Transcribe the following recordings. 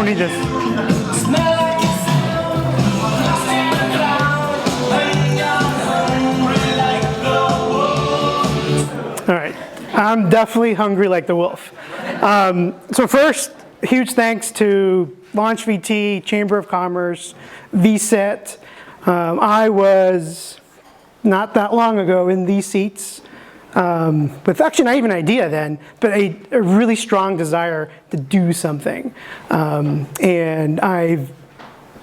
don't need this. All right, I'm definitely hungry like the wolf. So first, huge thanks to Launch VT, Chamber of Commerce, VSET. I was not that long ago in these seats, with actually not even an idea then, but a really strong desire to do something. And I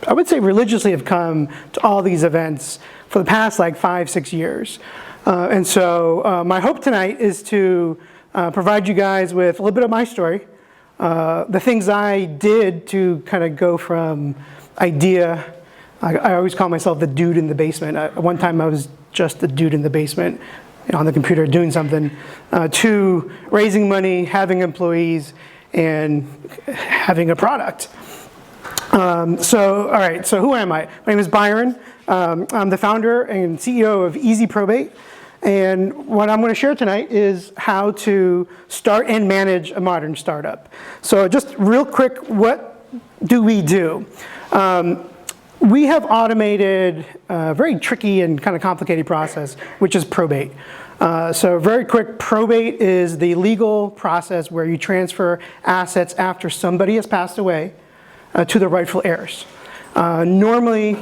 would say religiously have come to all these events for the past like 5-6 years. And so my hope tonight is to provide you guys with a little bit of my story, the things I did to kind of go from idea. I always call myself the dude in the basement. One time I was just the dude in the basement on the computer doing something, to raising money, having employees, and having a product. All right, so who am I? My name is Byron. I'm the founder and CEO of EZ-Probate. And what I'm going to share tonight is how to start and manage a modern startup. So just real quick, what do we do? We have automated a very tricky and kind of complicated process, which is probate. So very quick, probate is the legal process where you transfer assets after somebody has passed away to the rightful heirs. Normally,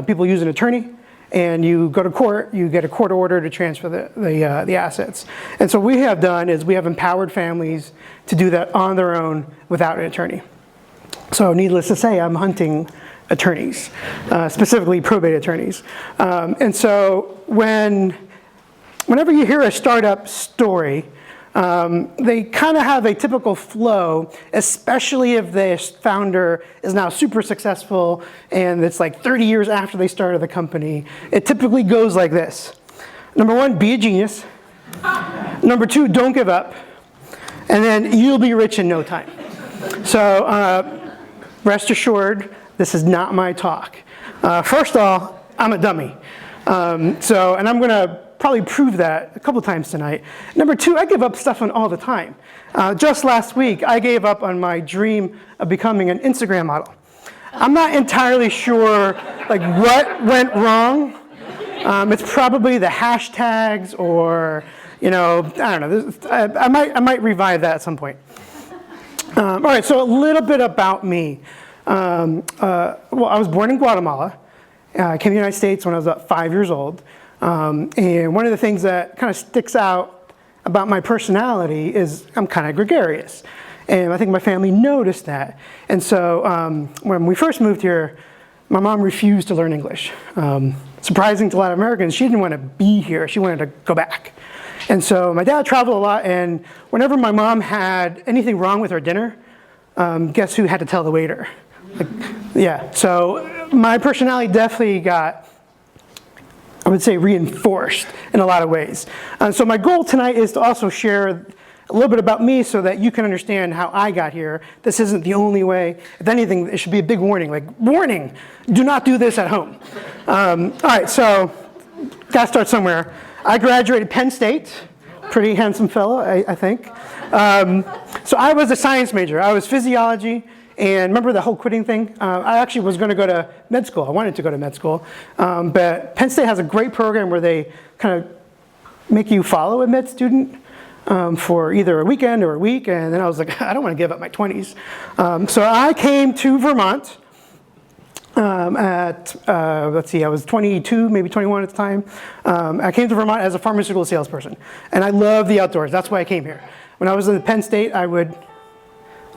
people use an attorney, and you go to court, you get a court order to transfer the assets. And so what we have done is we have empowered families to do that on their own without an attorney. So needless to say, I'm hunting attorneys, specifically probate attorneys. And so whenever you hear a startup story, they kind of have a typical flow, especially if the founder is now super successful and it's like 30 years after they started the company. It typically goes like this. Number one, be a genius. Number two, don't give up. And then you'll be rich in no time. So rest assured, this is not my talk. First of all, I'm a dummy. And I'm going to probably prove that a couple times tonight. Number two, I give up stuff on all the time. Just last week, I gave up on my dream of becoming an Instagram model. I'm not entirely sure like what went wrong. It's probably the hashtags or, I don't know. I might revive that at some point. All right, so a little bit about me. Well, I was born in Guatemala. I came to the United States when I was about 5 years old. And one of the things that kind of sticks out about my personality is I'm kind of gregarious. And I think my family noticed that. And so when we first moved here, my mom refused to learn English. Surprising to a lot of Americans, she didn't want to be here. She wanted to go back. And so my dad traveled a lot, and whenever my mom had anything wrong with her dinner, guess who had to tell the waiter? Yeah, so my personality definitely got, I would say, reinforced in a lot of ways. So my goal tonight is to also share a little bit about me so that you can understand how I got here. This isn't the only way. If anything, it should be a big warning, like, warning, do not do this at home. All right, so gotta start somewhere. I graduated Penn State, pretty handsome fellow, I think. So I was a science major. I was physiology. And remember the whole quitting thing? I actually was going to go to med school. I wanted to go to med school. But Penn State has a great program where they kind of make you follow a med student for either a weekend or a week. And then I was like, I don't want to give up my 20s. So I came to Vermont let's see, I was 22, maybe 21 at the time. I came to Vermont as a pharmaceutical salesperson. And I love the outdoors. That's why I came here. When I was in Penn State, I would...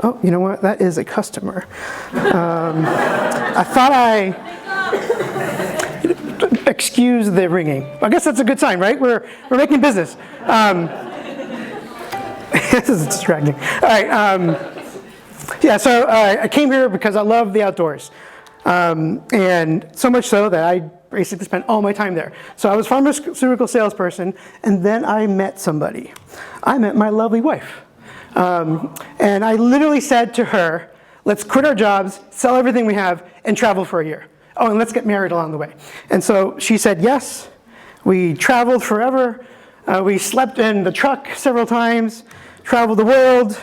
Oh, you know what? That is a customer. I thought excuse the ringing. I guess that's a good sign, right? We're making business. This is distracting. All right. Yeah. So I came here because I love the outdoors, and so much so that I basically spent all my time there. So I was a pharmaceutical salesperson, and then I met somebody. I met my lovely wife. And I literally said to her, let's quit our jobs, sell everything we have, and travel for a year. Oh, and let's get married along the way. And so she said yes. We traveled forever. We slept in the truck several times, traveled the world,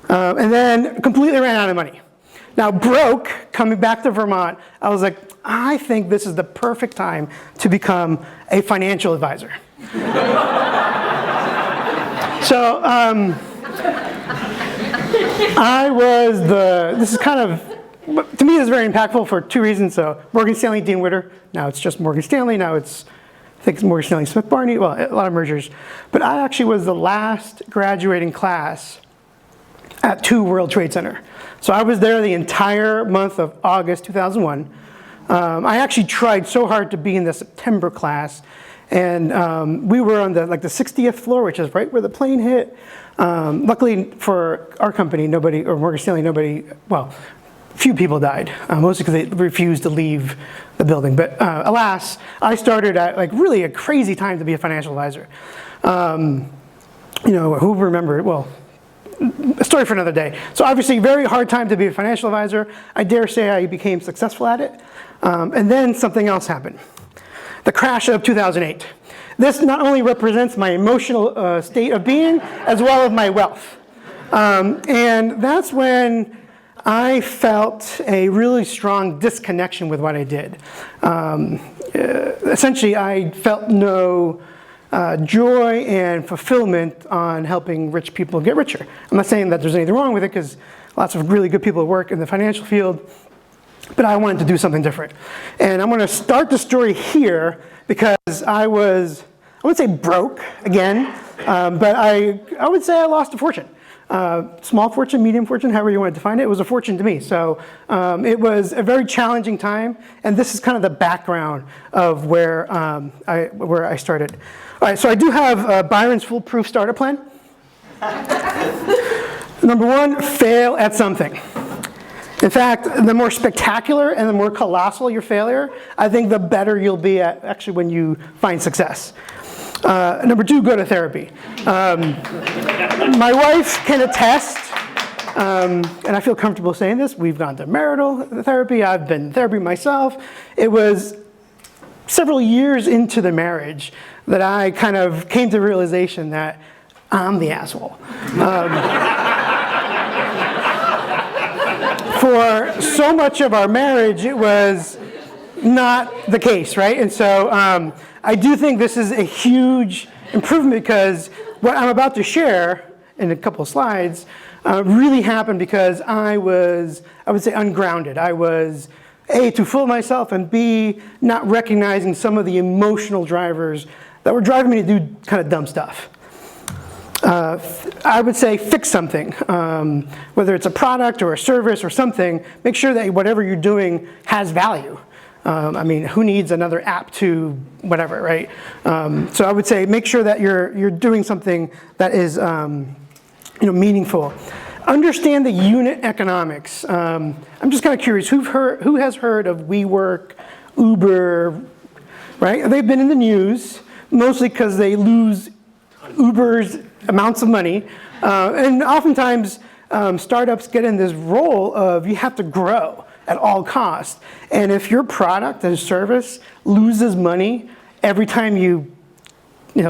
and then completely ran out of money. Now broke, coming back to Vermont, I was like, I think this is the perfect time to become a financial advisor. So this is kind of, to me it's very impactful for two reasons. So Morgan Stanley, Dean Witter, now it's just Morgan Stanley, now it's, I think it's Morgan Stanley, Smith Barney, well, a lot of mergers. But I actually was the last graduating class at 2 World Trade Center. So I was there the entire month of August 2001. I actually tried so hard to be in the September class, and we were on the 60th floor, which is right where the plane hit. Luckily for our company, nobody, or Morgan Stanley, well, few people died, mostly because they refused to leave the building. But alas, I started at really a crazy time to be a financial advisor. Who remember, well, a story for another day. So obviously, very hard time to be a financial advisor. I dare say I became successful at it. And then something else happened. The crash of 2008. This not only represents my emotional state of being, as well as my wealth. And that's when I felt a really strong disconnection with what I did. Essentially, I felt no joy and fulfillment on helping rich people get richer. I'm not saying that there's anything wrong with it, because lots of really good people work in the financial field, but I wanted to do something different. And I'm going to start the story here because I wouldn't say broke again, but I would say I lost a fortune. Small fortune, medium fortune, however you want to define it, it was a fortune to me. So it was a very challenging time, and this is kind of the background of where I started. All right, so I do have Byron's foolproof starter plan. Number 1, fail at something. In fact, the more spectacular and the more colossal your failure, I think the better you'll be at actually when you find success. Number 2, go to therapy. My wife can attest, and I feel comfortable saying this, we've gone to marital therapy, I've been in therapy myself. It was several years into the marriage that I kind of came to the realization that I'm the asshole. For so much of our marriage, it was not the case, right? And so I do think this is a huge improvement, because what I'm about to share in a couple of slides really happened because I would say, ungrounded. I was, A, too full of myself, and B, not recognizing some of the emotional drivers that were driving me to do kind of dumb stuff. I would say fix something, whether it's a product or a service or something. Make sure that whatever you're doing has value. I mean, who needs another app to whatever, right? So I would say make sure that you're doing something that is meaningful. Understand the unit economics. I'm just kind of curious, who has heard of WeWork, Uber, right? They've been in the news, mostly because they lose Uber's amounts of money. And oftentimes, startups get in this role of you have to grow at all costs. And if your product and service loses money every time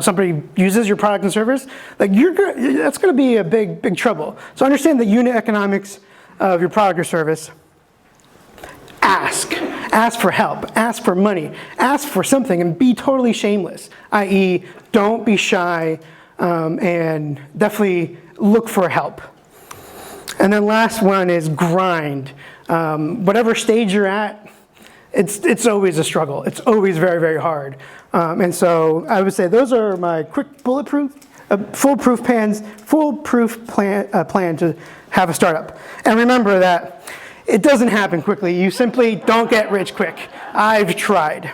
somebody uses your product and service, that's going to be a big trouble. So understand the unit economics of your product or service. Ask for help, ask for money, ask for something, and be totally shameless, i.e. don't be shy, and definitely look for help. And then last one is grind. Whatever stage you're at, it's always a struggle. It's always very, very hard. And so I would say those are my quick foolproof plan to have a startup. And remember that it doesn't happen quickly. You simply don't get rich quick. I've tried.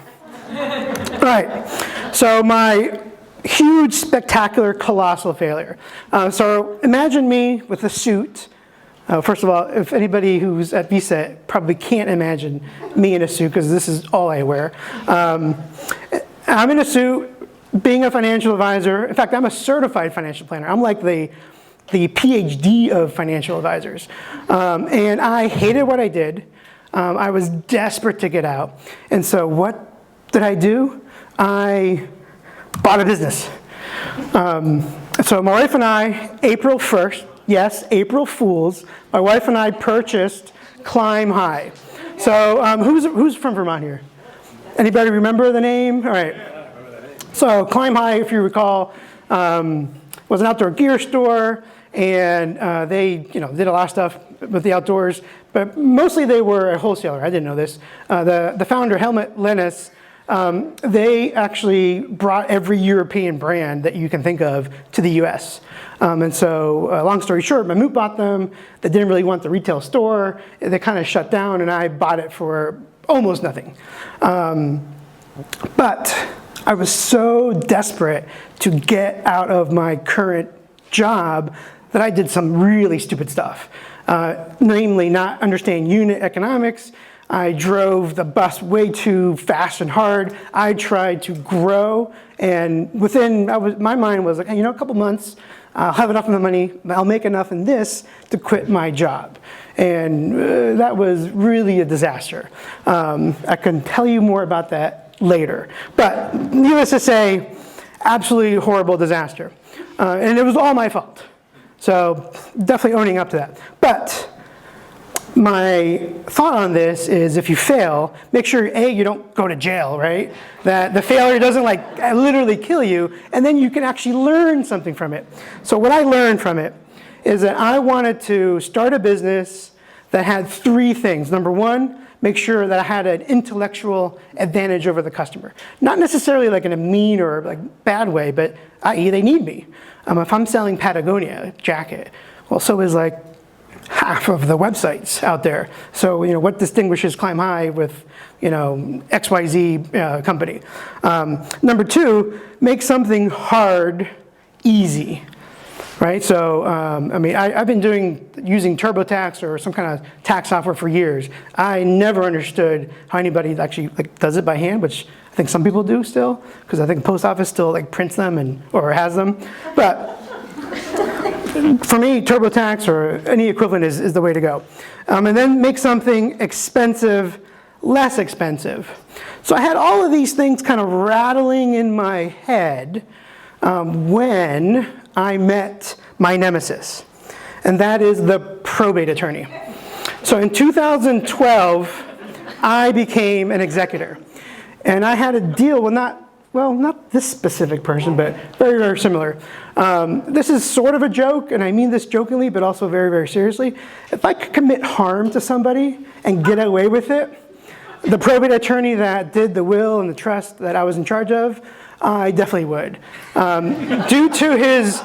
All right, so my huge, spectacular, colossal failure. So imagine me with a suit. First of all, if anybody who's at VSET probably can't imagine me in a suit, because this is all I wear. I'm in a suit, being a financial advisor. In fact, I'm a certified financial planner. I'm like the PhD of financial advisors. And I hated what I did. I was desperate to get out. And so what did I do? I bought a business. So my wife and I, April 1st, yes, April Fools, my wife and I purchased Climb High. So who's from Vermont here? Anybody remember the name? All right. So Climb High, if you recall, was an outdoor gear store, and they did a lot of stuff with the outdoors, but mostly they were a wholesaler. I didn't know this. The founder, Helmut Lennis, they actually brought every European brand that you can think of to the US. And so, long story short, Mammut bought them. They didn't really want the retail store. They kind of shut down, and I bought it for almost nothing. But I was so desperate to get out of my current job that I did some really stupid stuff. Namely, not understand unit economics. I drove the bus way too fast and hard. I tried to grow, and my mind was like, a couple months, I'll have enough of the money, I'll make enough in this to quit my job. And that was really a disaster. I can tell you more about that later. But needless to say, absolutely horrible disaster. And it was all my fault. So definitely owning up to that. But my thought on this is, if you fail, make sure, A, you don't go to jail, right? That the failure doesn't literally kill you, and then you can actually learn something from it. So what I learned from it is that I wanted to start a business that had three things. Number one, make sure that I had an intellectual advantage over the customer. Not necessarily like in a mean or bad way, but i.e. they need me. If I'm selling Patagonia jacket, well, so is half of the websites out there. So, what distinguishes Climb High with, XYZ company? Number two, make something hard easy, right? So, I've been using TurboTax or some kind of tax software for years. I never understood how anybody actually does it by hand, which I think some people do still, because I think the post office still prints them or has them. But for me, TurboTax or any equivalent is the way to go. And then make something expensive less expensive. So I had all of these things kind of rattling in my head when I met my nemesis, and that is the probate attorney. So in 2012, I became an executor, and I had to deal with not this specific person, but very, very similar. This is sort of a joke, and I mean this jokingly, but also very, very seriously. If I could commit harm to somebody and get away with it, the probate attorney that did the will and the trust that I was in charge of, I definitely would. Due to his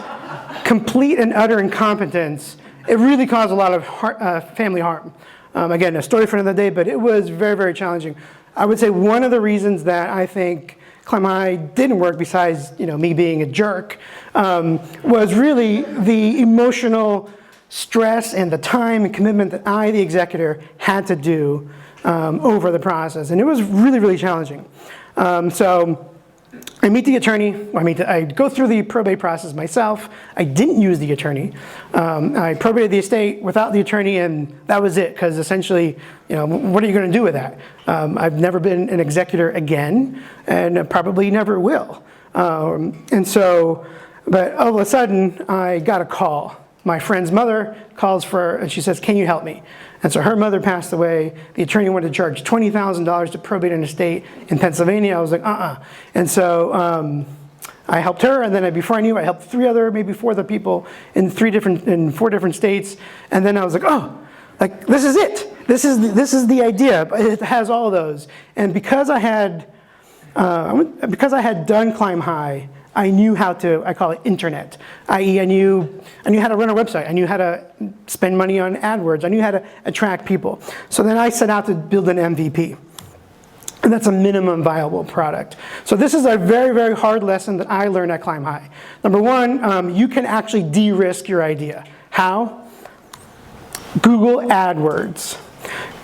complete and utter incompetence, it really caused a lot of family harm. Again, a story for another day, but it was very, very challenging. I would say one of the reasons that I think Climb High didn't work, besides me being a jerk, was really the emotional stress and the time and commitment that I, the executor, had to do over the process, and it was really, really challenging. So I meet the attorney. I go through the probate process myself. I didn't use the attorney. I probated the estate without the attorney, and that was it, because essentially, what are you going to do with that? I've never been an executor again, and probably never will. But all of a sudden, I got a call. My friend's mother calls and she says, "Can you help me?" And so her mother passed away. The attorney wanted to charge $20,000 to probate an estate in Pennsylvania. I was like, And so I helped her, and then before I knew, I helped maybe four other people in 4 different states. And then I was like, this is it. This is the idea. It has all of those. And because I had done Climb High, I knew how to, I call it internet, i.e. I knew how to run a website. I knew how to spend money on AdWords. I knew how to attract people. So then I set out to build an MVP. And that's a minimum viable product. So this is a very, very hard lesson that I learned at Climb High. Number one, you can actually de-risk your idea. How? Google AdWords.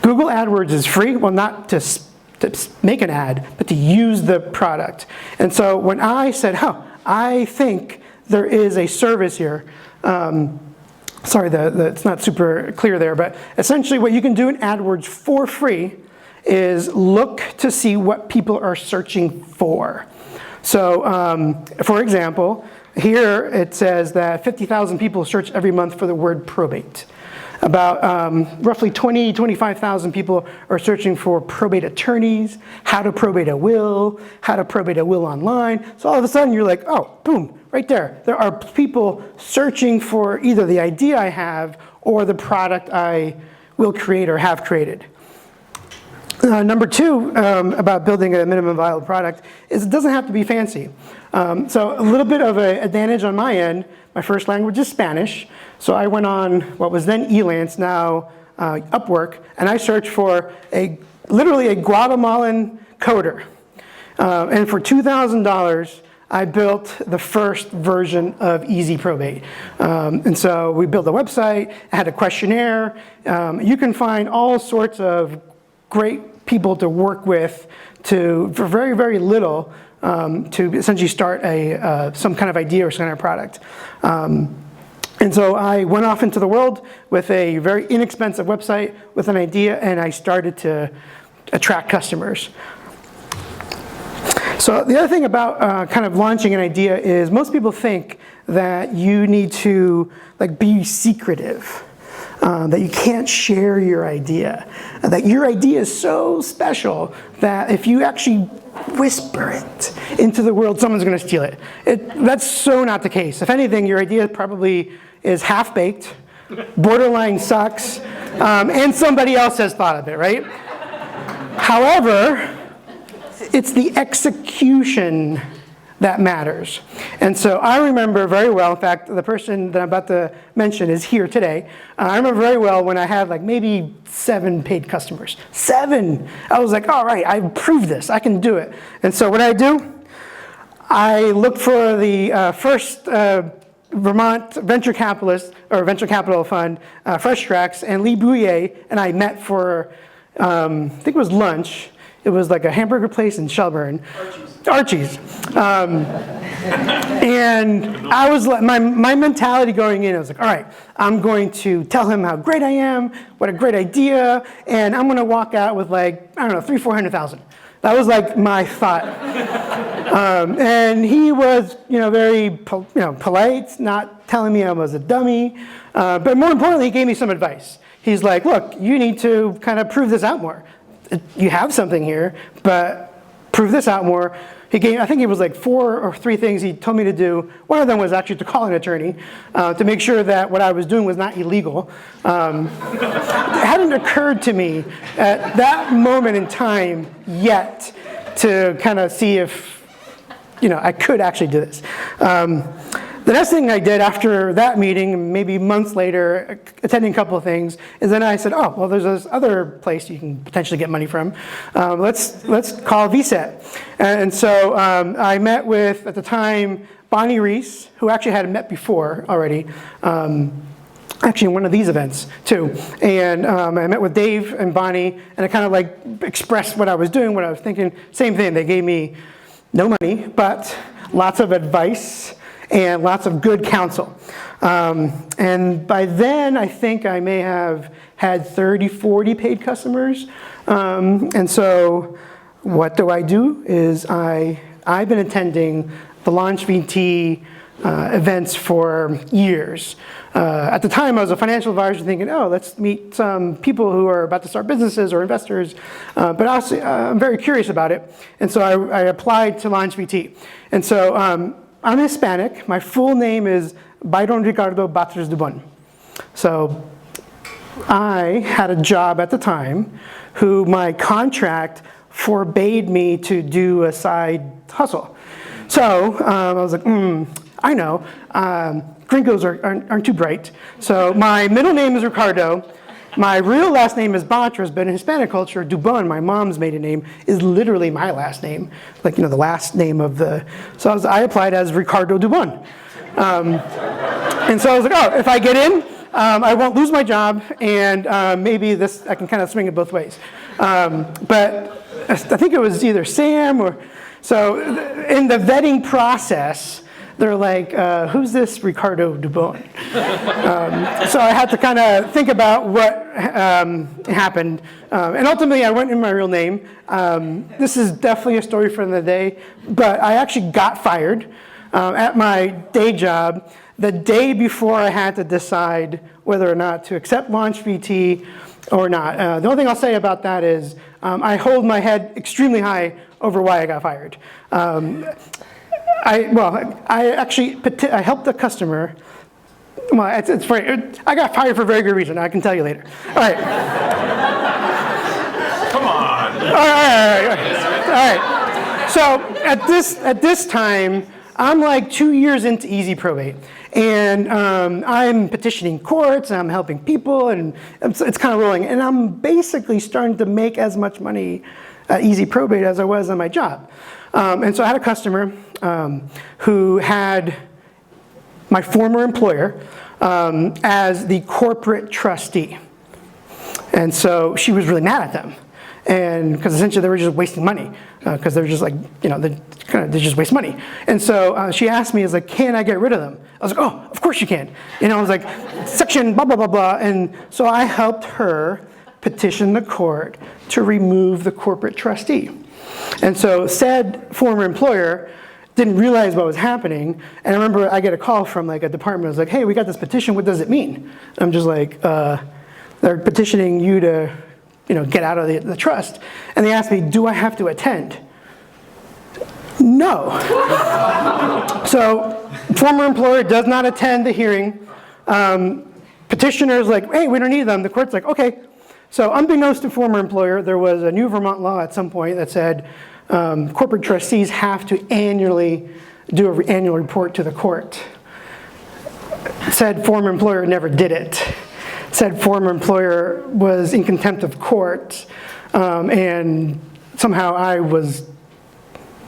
Google AdWords is free. Well, not to make an ad, but to use the product. And so when I said, I think there is a service here, sorry, it's not super clear there, but essentially what you can do in AdWords for free is look to see what people are searching for. So for example, here it says that 50,000 people search every month for the word probate. About roughly 25,000 people are searching for probate attorneys, how to probate a will, how to probate a will online. So all of a sudden you're like, oh, boom, right there. There are people searching for either the idea I have or the product I will create or have created. Number two, about building a minimum viable product is it doesn't have to be fancy. So a little bit of an advantage on my end, my first language is Spanish. So I went on what was then Elance, now Upwork, and I searched for literally a Guatemalan coder. And for $2,000, I built the first version of EZ-Probate. And so we built a website, I had a questionnaire. You can find all sorts of great people to work with for very, very little to essentially start some kind of idea or some kind of product. And so I went off into the world with a very inexpensive website with an idea, and I started to attract customers. So the other thing about kind of launching an idea is most people think that you need to be secretive. That you can't share your idea, that your idea is so special that if you actually whisper it into the world, someone's going to steal it. That's so not the case. If anything, your idea probably is half-baked, borderline sucks, and somebody else has thought of it, right? However, it's the execution that matters. And so I remember very well, in fact, the person that I'm about to mention is here today. I remember very well when I had maybe 7 paid customers. 7! I was like, all right, I've proved this, I can do it. And so what did I do? I looked for the first Vermont venture capitalist, or venture capital fund, Fresh Tracks, and Lee Bouye, and I met for, I think it was lunch. It was like a hamburger place in Shelburne. Archie's. And I was like, my mentality going in, I was like, all right, I'm going to tell him how great I am, what a great idea, and I'm gonna walk out with I don't know, $300,000-400,000. That was my thought. And he was, very, polite, not telling me I was a dummy, but more importantly, he gave me some advice. He's like, look, you need to kind of prove this out more. You have something here, but prove this out more. He gave, I think it was 4 or 3 things he told me to do. One of them was actually to call an attorney to make sure that what I was doing was not illegal. It hadn't occurred to me at that moment in time yet to kind of see if I could actually do this. The next thing I did after that meeting, maybe months later, attending a couple of things, is then I said, oh, well, there's this other place you can potentially get money from. Let's call VSET. And so I met with, at the time, Bonnie Reese, who actually had met before already, actually in one of these events too. And I met with Dave and Bonnie, and I kind of expressed what I was doing, what I was thinking. Same thing, they gave me no money, but lots of advice and lots of good counsel. And by then, I think I may have had 30, 40 paid customers. And so what do I do is I've been attending the Launch VT events for years. At the time, I was a financial advisor thinking, oh, let's meet some people who are about to start businesses or investors. But also, I'm very curious about it. And so I applied to Launch VT. And so I'm Hispanic. My full name is Byron Ricardo Batres Dubon. So I had a job at the time who my contract forbade me to do a side hustle. So I was like, I know, gringos aren't too bright. So my middle name is Ricardo. My real last name is Batres, but in Hispanic culture, Dubon, my mom's maiden name, is literally my last name. The last name of the, so I applied as Ricardo Dubon. And so I was like, oh, if I get in, I won't lose my job, and maybe I can kind of swing it both ways. But I think it was either Sam or, so in the vetting process, they're like, who's this Ricardo Dubon? So I had to kind of think about what happened. And ultimately, I went in my real name. This is definitely a story for the day, but I actually got fired at my day job. the day before I had to decide whether or not to accept Launch VT or not. The only thing I'll say about that is I hold my head extremely high over why I got fired. I helped the customer. Well, it's funny. I got fired for a very good reason. I can tell you later. All right. Come on. All right. So at this time, I'm like 2 years into EZ-Probate, and I'm petitioning courts, and I'm helping people, and it's kind of rolling. And I'm basically starting to make as much money at EZ-Probate as I was on my job. And so I had a customer who had my former employer as the corporate trustee. And so she was really mad at them. And because essentially they were just wasting money, because they're just like, they just waste money. And so she asked me, can I get rid of them? I was like, oh, of course you can. I was like, section blah, blah, blah, blah. And so I helped her petition the court to remove the corporate trustee. And so said former employer didn't realize what was happening. And I remember I get a call from like a department. I was like, hey, we got this petition. What does it mean? And I'm just like, they're petitioning you to get out of the trust. And they asked me, do I have to attend? No. So former employer does not attend the hearing. Petitioner's like, hey, we don't need them. The court's like, okay. So unbeknownst to former employer, there was a new Vermont law at some point that said corporate trustees have to annually do an annual report to the court. Said former employer never did it. Said former employer was in contempt of court, and somehow I was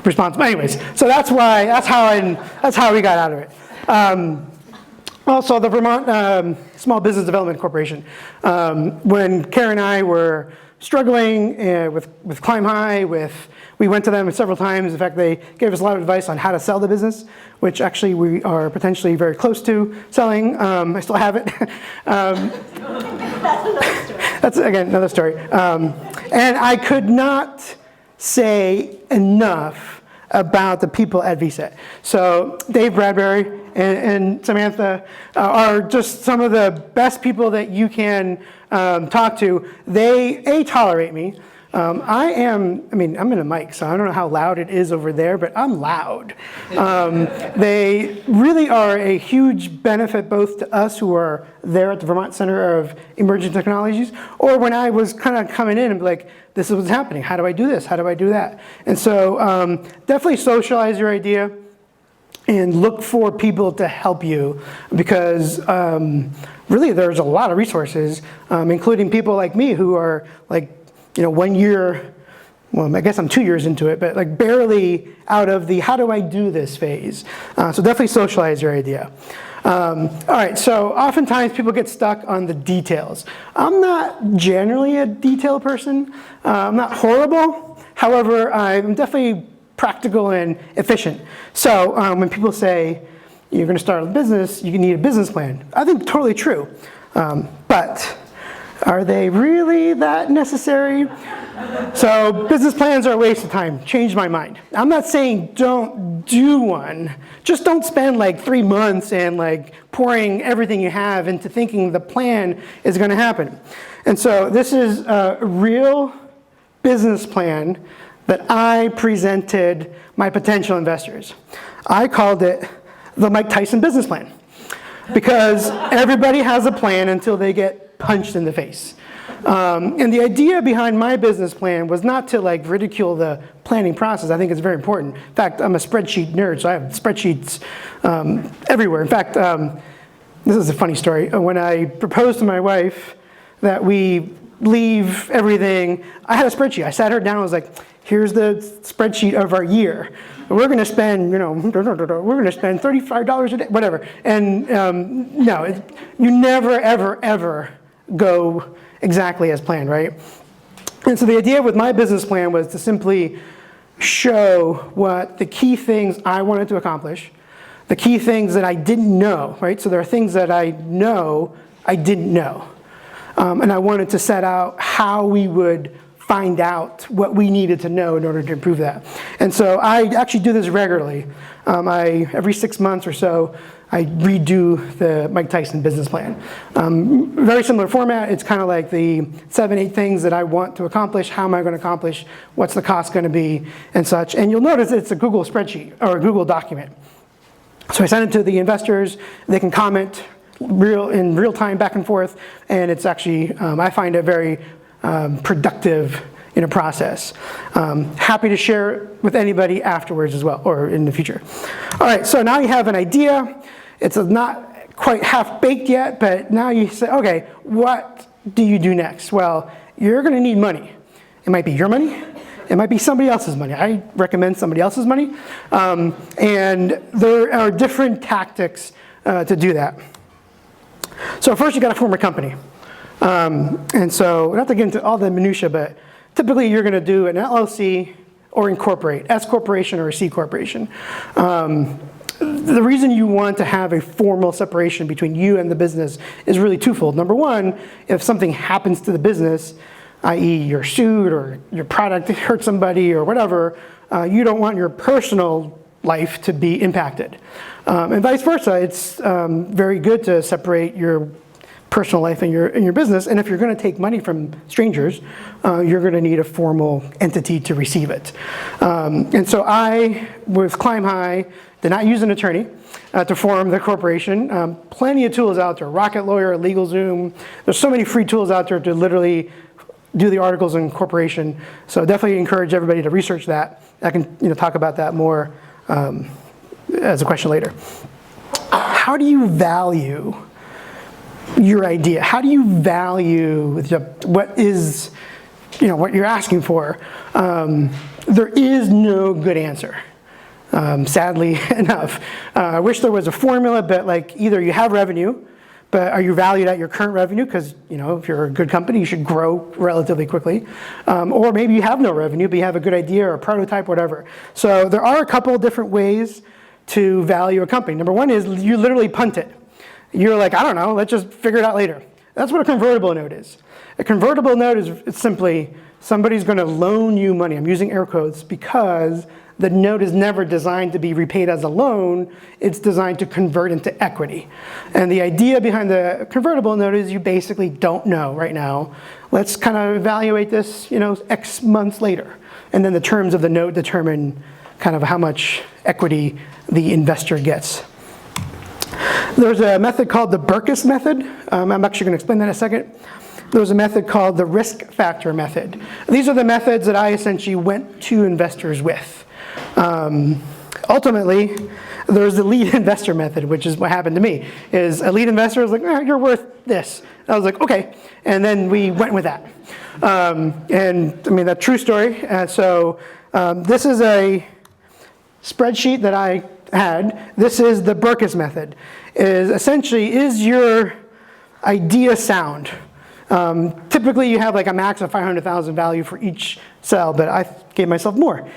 responsible. Anyways, so that's how we got out of it. Also, the Vermont Small Business Development Corporation. When Karen and I were struggling with Climb High, we went to them several times. In fact, they gave us a lot of advice on how to sell the business, which actually we are potentially very close to selling. I still have it. That's, again, another story. And I could not say enough about the people at VSET. So Dave, Bradbury, and Samantha are just some of the best people that you can talk to. They, tolerate me. I'm in a mic, so I don't know how loud it is over there, but I'm loud. They really are a huge benefit both to us who are there at the Vermont Center of Emerging Technologies, or when I was kind of coming in and be like, this is what's happening. How do I do this? How do I do that? And so definitely socialize your idea and look for people to help you, because really there's a lot of resources, including people like me who are like, 1 year, well, I guess I'm 2 years into it, but like barely out of the how do I do this phase. So definitely socialize your idea. All right, so oftentimes people get stuck on the details. I'm not generally a detail person. I'm not horrible. However, I'm definitely practical and efficient. So when people say you're going to start a business, you need a business plan. I think totally true. But are they really that necessary? So business plans are a waste of time. Changed my mind. I'm not saying don't do one. Just don't spend like 3 months and like pouring everything you have into thinking the plan is going to happen. And so this is a real business plan that I presented my potential investors. I called it the Mike Tyson business plan, because everybody has a plan until they get punched in the face. And the idea behind my business plan was not to like ridicule the planning process. I think it's very important. In fact, I'm a spreadsheet nerd, so I have spreadsheets everywhere. In fact, this is a funny story. When I proposed to my wife that we leave everything, I had a spreadsheet. I sat her down and was like, here's the spreadsheet of our year. We're going to spend, we're going to spend $35 a day, whatever. And no, you never, ever, ever go exactly as planned, right? And so the idea with my business plan was to simply show what the key things I wanted to accomplish, the key things that I didn't know, right? So there are things that I know I didn't know. And I wanted to set out how we would find out what we needed to know in order to improve that. And so I actually do this regularly. Every 6 months or so, I redo the Mike Tyson business plan. Very similar format. It's kind of like the 7-8 things that I want to accomplish. How am I going to accomplish? What's the cost going to be? And such. And you'll notice it's a Google spreadsheet or a Google document. So I send it to the investors. They can comment in real time back and forth. And it's actually, I find it very productive in a process. Happy to share it with anybody afterwards as well, or in the future. All right, so now you have an idea. It's not quite half baked yet, but now you say, okay, what do you do next? Well, you're gonna need money. It might be your money. It might be somebody else's money. I recommend somebody else's money. And there are different tactics to do that. So first you gotta form a company. And so, we don't have to get into all the minutia, but typically you're going to do an LLC or incorporate, S corporation or a C corporation. The reason you want to have a formal separation between you and the business is really twofold. Number one, if something happens to the business, i.e. you're sued or your product hurt somebody or whatever, you don't want your personal life to be impacted. And vice versa, it's very good to separate your personal life and your business, and if you're going to take money from strangers, you're going to need a formal entity to receive it. And so I, with Climb High, did not use an attorney to form the corporation. Plenty of tools out there, Rocket Lawyer, LegalZoom. There's so many free tools out there to literally do the articles in corporation. So definitely encourage everybody to research that. I can talk about that more as a question later. How do you value your idea? How do you value what is, what you're asking for? There is no good answer, sadly enough. I wish there was a formula, but like either you have revenue, but are you valued at your current revenue? Because if you're a good company, you should grow relatively quickly. Or maybe you have no revenue, but you have a good idea or a prototype, whatever. So there are a couple of different ways to value a company. Number one is you literally punt it. You're like, I don't know, let's just figure it out later. That's what a convertible note is. A convertible note is simply somebody's going to loan you money. I'm using air quotes because the note is never designed to be repaid as a loan. It's designed to convert into equity. And the idea behind the convertible note is you basically don't know right now. Let's kind of evaluate this, X months later. And then the terms of the note determine kind of how much equity the investor gets. There's a method called the Burkus method. I'm actually going to explain that in a second. There's a method called the risk factor method. These are the methods that I essentially went to investors with. Ultimately, there's the lead investor method, which is what happened to me. Is a lead investor was like, you're worth this. I was like, okay. And then we went with that. And I mean, that's a true story. This is a spreadsheet that I had. This is the Burkus method. Is your idea sound? Typically you have like a max of 500,000 value for each cell, but I gave myself more.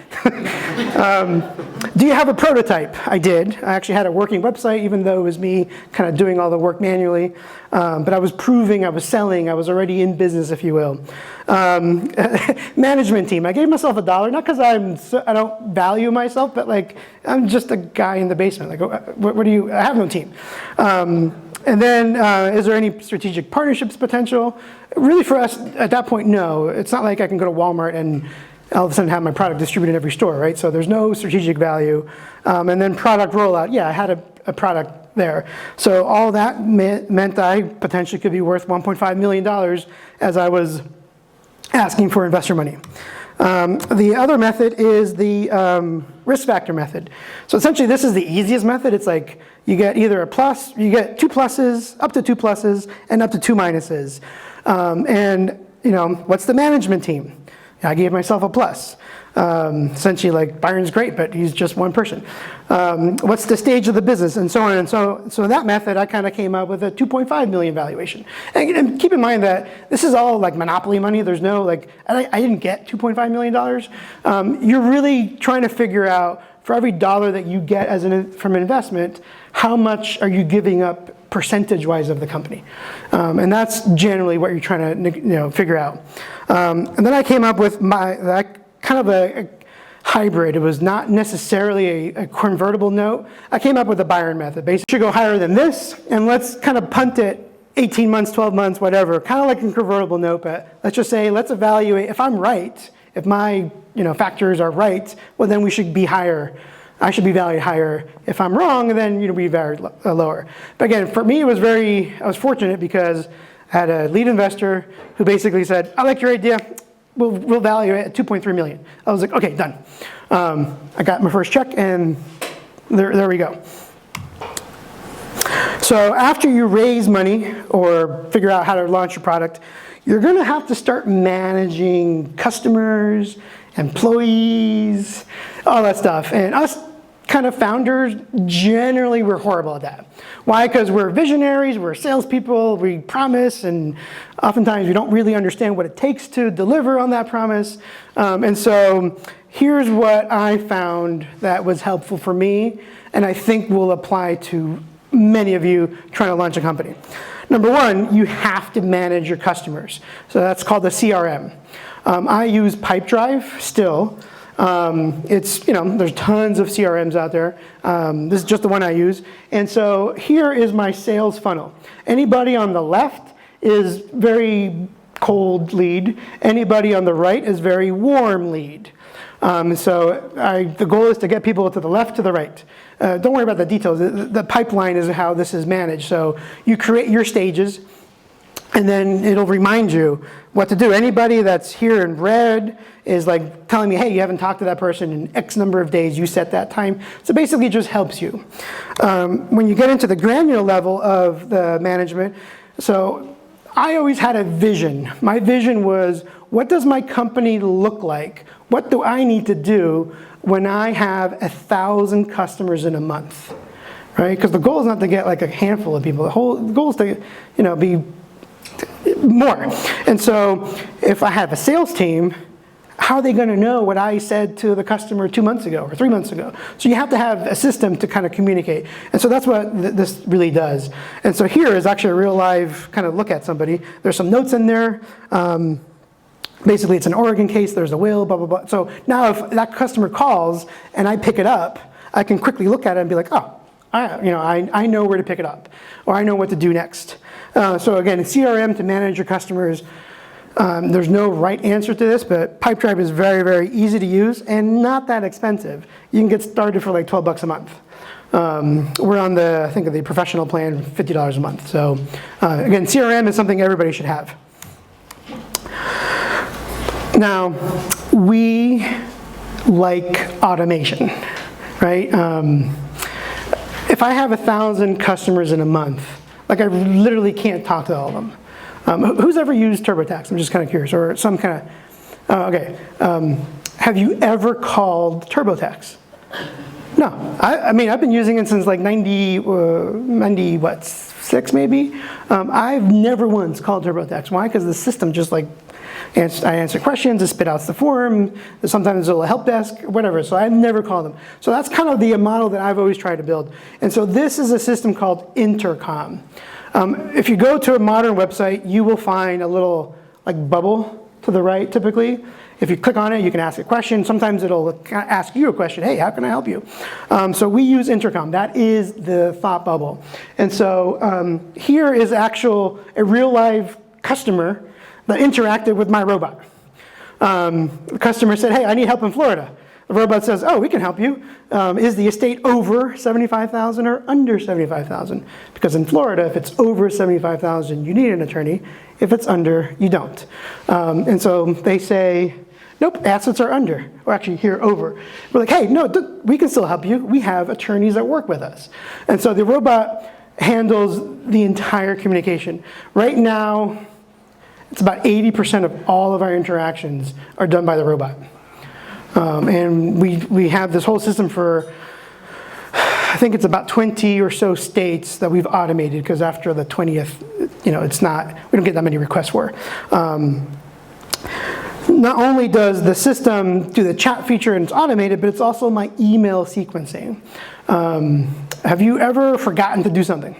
Do you have a prototype? I did. I actually had a working website, even though it was me kind of doing all the work manually. But I was proving, I was selling, I was already in business, if you will. Management team. I gave myself $1, not because I don't value myself, but like I'm just a guy in the basement. Like, what do you? I have no team. And then, is there any strategic partnerships potential? Really, for us at that point, no. It's not like I can go to Walmart and all of a sudden have my product distributed in every store, right? So there's no strategic value. And then product rollout. Yeah, I had a product there. So all that meant I potentially could be worth $1.5 million as I was asking for investor money. The other method is the risk factor method. So essentially this is the easiest method. It's like you get either a plus, you get 2 pluses, up to 2 pluses, and up to 2 minuses. What's the management team? I gave myself a plus. Essentially like Byron's great, but he's just one person. What's the stage of the business, and so on and so. So in that method, I kind of came up with a 2.5 million valuation. And keep in mind that this is all like monopoly money. There's no I didn't get $2.5 million. You're really trying to figure out for every dollar that you get from an investment, how much are you giving up percentage-wise of the company? And that's generally what you're trying to figure out. And then I came up with kind of a hybrid. It was not necessarily a convertible note. I came up with a Byron method. Basically, you should go higher than this, and let's kind of punt it 18 months, 12 months, whatever, kind of like a convertible note, but let's just say, let's evaluate, if I'm right, if my factors are right, well then we should be higher. I should be valued higher. If I'm wrong, then we valued lower. But again, for me, I was fortunate because I had a lead investor who basically said, I like your idea, we'll value it at 2.3 million. I was like, okay, done. I got my first check, and there we go. So after you raise money or figure out how to launch your product, you're going to have to start managing customers, employees, all that stuff. And us kind of founders, generally we're horrible at that. Why? Because we're visionaries, we're salespeople, we promise, and oftentimes we don't really understand what it takes to deliver on that promise. And so here's what I found that was helpful for me, and I think will apply to many of you trying to launch a company. Number one, you have to manage your customers. So that's called the CRM. I use Pipedrive still. There's tons of CRMs out there. This is just the one I use. And so here is my sales funnel. Anybody on the left is very cold lead. Anybody on the right is very warm lead. The goal is to get people to the left, to the right. Don't worry about the details. The pipeline is how this is managed. So you create your stages, and then it'll remind you what to do. Anybody that's here in red is like telling me, hey, you haven't talked to that person in X number of days, you set that time. So basically it just helps you. When you get into the granular level of the management, so I always had a vision. My vision was, what does my company look like? What do I need to do when I have 1,000 customers in a month, right? Because the goal is not to get like a handful of people. The goal is to, be more. And so if I have a sales team, how are they going to know what I said to the customer 2 months ago or 3 months ago? So you have to have a system to kind of communicate. And so that's what this really does. And so here is actually a real live kind of look at somebody. There's some notes in there. Basically, it's an Oregon case, there's a will, blah, blah, blah. So now if that customer calls and I pick it up, I can quickly look at it and be like, oh, I know where to pick it up, or I know what to do next. So again, CRM to manage your customers. There's no right answer to this, but Pipedrive is very, very easy to use and not that expensive. You can get started for like 12 bucks a month. We're on the professional plan, $50 a month. So again, CRM is something everybody should have. Now, we like automation, right? If I have 1,000 customers in a month, like I literally can't talk to all of them. Who's ever used TurboTax? I'm just kind of curious, or some kind of, have you ever called TurboTax? No, I've been using it since like 96 maybe. I've never once called TurboTax. Why? Because the system just like, I answer questions, it spit out the form, sometimes there's a help desk, whatever, so I've never called them. So that's kind of the model that I've always tried to build. And so this is a system called Intercom. If you go to a modern website, you will find a little like bubble to the right typically. If you click on it, you can ask a question. Sometimes it'll ask you a question, hey, how can I help you? So we use Intercom. That is the thought bubble. And so here is a real live customer that interacted with my robot. The customer said, hey, I need help in Florida. The robot says, oh, we can help you. Is the estate over $75,000 or under $75,000? Because in Florida, if it's over $75,000, you need an attorney. If it's under, you don't. And so they say, nope, assets are under, or actually here over. We're like, hey, no, we can still help you. We have attorneys that work with us. And so the robot handles the entire communication. Right now, it's about 80% of all of our interactions are done by the robot. And we have this whole system for, I think it's about 20 or so states that we've automated, because after the 20th, we don't get that many requests for. Not only does the system do the chat feature and it's automated, but it's also my email sequencing. Have you ever forgotten to do something?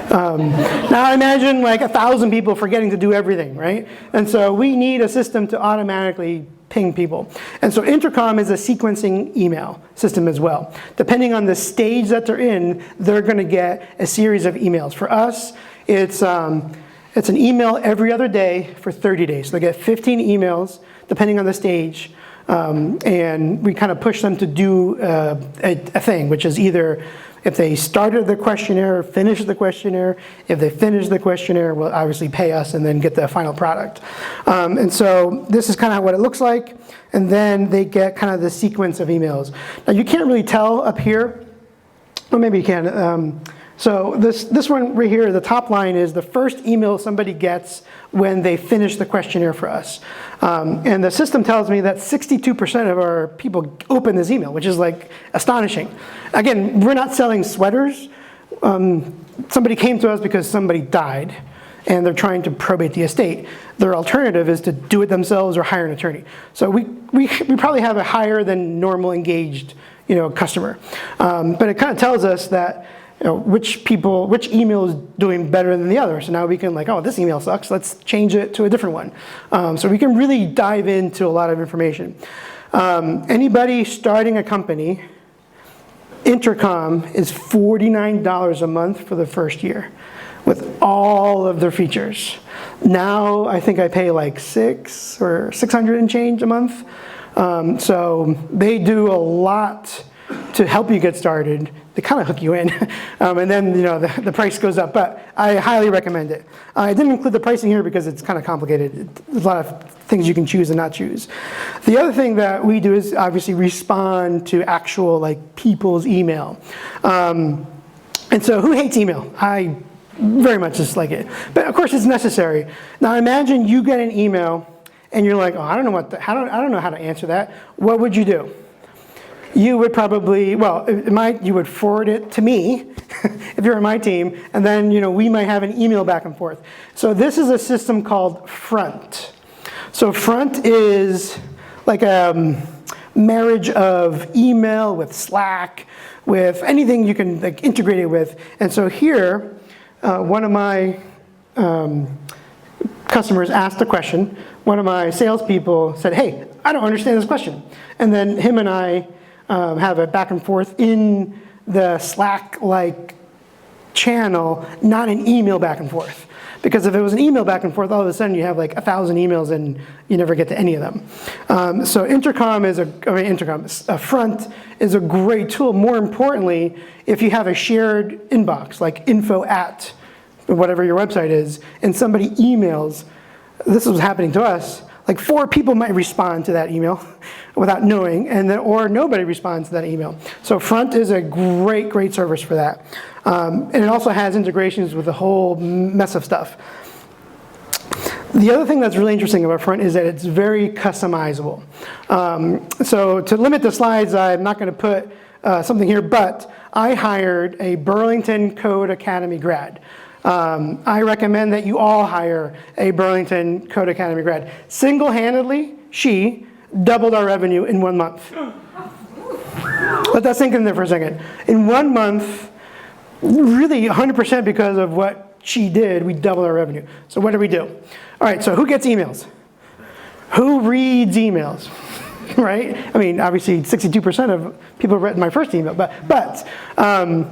Now imagine like 1,000 people forgetting to do everything, right? And so we need a system to automatically ping people. And so Intercom is a sequencing email system as well. Depending on the stage that they're in, they're going to get a series of emails. For us, it's an email every other day for 30 days. So they get 15 emails, depending on the stage. And we kind of push them to do a thing, which is either if they started the questionnaire, finished the questionnaire. If they finish the questionnaire, will obviously pay us and then get the final product. And so this is kind of what it looks like. And then they get kind of the sequence of emails. Now you can't really tell up here. Well, maybe you can. So this one right here, the top line is the first email somebody gets when they finish the questionnaire for us. And the system tells me that 62% of our people open this email, which is like astonishing. Again, we're not selling sweaters. Somebody came to us because somebody died and they're trying to probate the estate. Their alternative is to do it themselves or hire an attorney. So we probably have a higher than normal engaged customer. But it kind of tells us that which email is doing better than the other. So now we can oh, this email sucks, let's change it to a different one. So we can really dive into a lot of information. Anybody starting a company, Intercom is $49 a month for the first year with all of their features. Now I think I pay like $600 or $600 and change a month. So they do a lot to help you get started. They kind of hook you in, and then the price goes up. But I highly recommend it. I didn't include the pricing here because it's kind of complicated. There's a lot of things you can choose and not choose. The other thing that we do is obviously respond to actual people's email. And so who hates email? I very much dislike it, but of course it's necessary. Now imagine you get an email and you're like, oh, I don't know how to answer that. What would you do? You would probably, you would forward it to me if you're on my team, and then we might have an email back and forth. So this is a system called Front. So Front is like a marriage of email with Slack, with anything you can integrate it with. And so here, one of my customers asked a question. One of my salespeople said, hey, I don't understand this question. And then him and I have a back and forth in the Slack-like channel, not an email back and forth. Because if it was an email back and forth, all of a sudden you have 1,000 emails and you never get to any of them. So Front is a great tool. More importantly, if you have a shared inbox, like info at whatever your website is, and somebody emails, this was happening to us, 4 people might respond to that email without knowing, or nobody responds to that email. So Front is a great service for that. And it also has integrations with a whole mess of stuff. The other thing that's really interesting about Front is that it's very customizable. So to limit the slides, I'm not going to put something here, but I hired a Burlington Code Academy grad. I recommend that you all hire a Burlington Code Academy grad. Single-handedly, she doubled our revenue in 1 month. Let that sink in there for a second. In 1 month, really 100% because of what she did, we doubled our revenue. So what do we do? All right, so who gets emails? Who reads emails? Right? I mean, obviously 62% of people have read my first email, but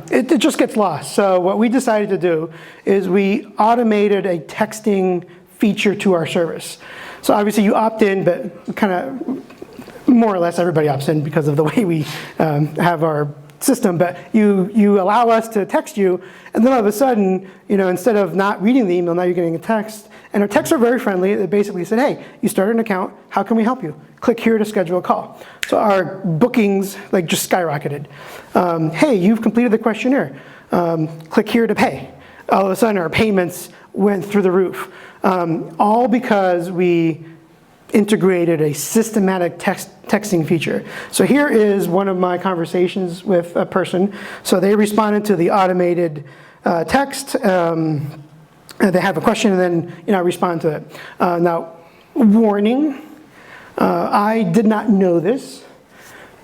it just gets lost. So what we decided to do is we automated a texting feature to our service. So obviously you opt in, but kind of more or less everybody opts in because of the way we have our system, but you allow us to text you, and then all of a sudden, instead of not reading the email, now you're getting a text. And our texts are very friendly. They basically said, hey, you started an account, how can we help you? Click here to schedule a call. So our bookings just skyrocketed. Hey, you've completed the questionnaire. Click here to pay. All of a sudden our payments went through the roof. All because we integrated a systematic texting feature. So here is one of my conversations with a person. So they responded to the automated text. They have a question, and then I respond to it. Now, warning, I did not know this,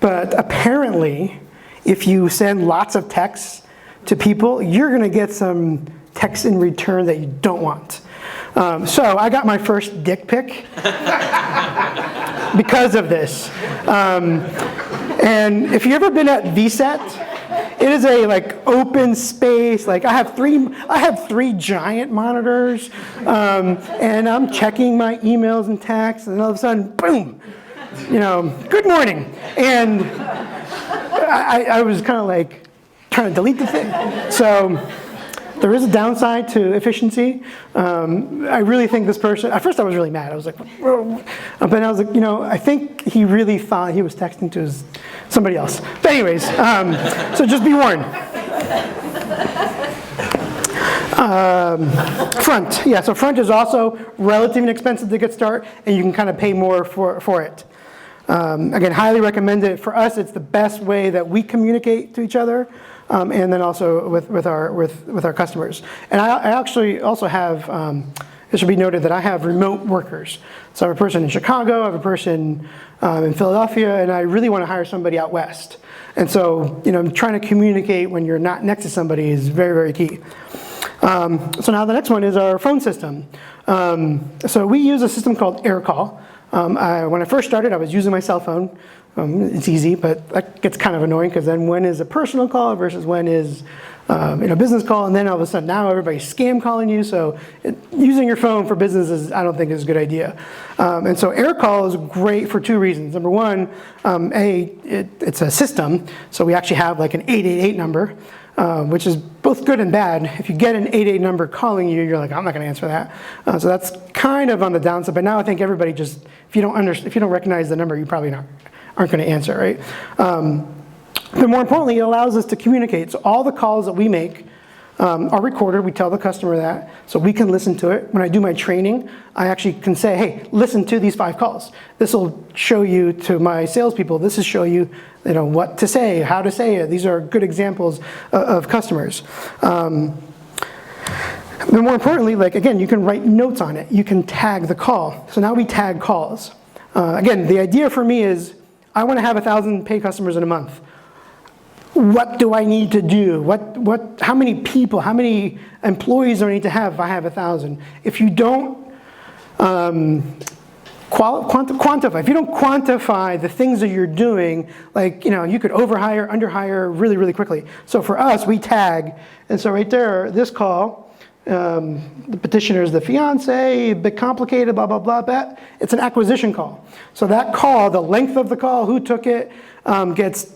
but apparently if you send lots of texts to people, you're gonna get some texts in return that you don't want. So I got my first dick pic because of this. And if you've ever been at VSET, it is a open space. I have three giant monitors, and I'm checking my emails and texts, and all of a sudden, boom, good morning. And I was kind of trying to delete the thing. So there is a downside to efficiency. I really think this person, at first I was really mad. I was like, whoa. But I was like, I think he really thought he was texting to somebody else. But anyways, so just be warned. Front, yeah, so front is also relatively inexpensive to get started, and you can kind of pay more for it. Again, highly recommend it. For us, it's the best way that we communicate to each other, and then also with our customers. And I actually also have, it should be noted that I have remote workers. So I have a person in Chicago, I have a person in Philadelphia, and I really want to hire somebody out west. And so, trying to communicate when you're not next to somebody is very, very key. So now the next one is our phone system. So we use a system called AirCall. When I first started, I was using my cell phone. It's easy, but that gets kind of annoying because then when is a personal call versus when is a business call, and then all of a sudden now everybody's scam calling you. So using your phone for business I don't think is a good idea. And so AirCall is great for two reasons. Number one, it's a system, so we actually have an 888 number. Which is both good and bad. If you get an 888 number calling you, you're like, I'm not going to answer that. So that's kind of on the downside. But now I think everybody just, if you don't recognize the number, you probably aren't going to answer, right? But more importantly, it allows us to communicate. So all the calls that we make are recorded. We tell the customer that, so we can listen to it. When I do my training, I actually can say, hey, listen to these 5 calls. This will show you to my salespeople. This will show you, what to say, how to say it. These are good examples of customers. But more importantly, again, you can write notes on it. You can tag the call. So now we tag calls. Again, the idea for me is I want to have 1,000 paid customers in a month. What do I need to do? How many people, how many employees do I need to have if I have 1,000? If you don't quantify, if you don't quantify the things that you're doing, you could overhire, underhire really, really quickly. So for us, we tag, and so right there, this call, the petitioner is the fiance, a bit complicated, blah, blah, blah, blah. It's an acquisition call. So that call, the length of the call, who took it, gets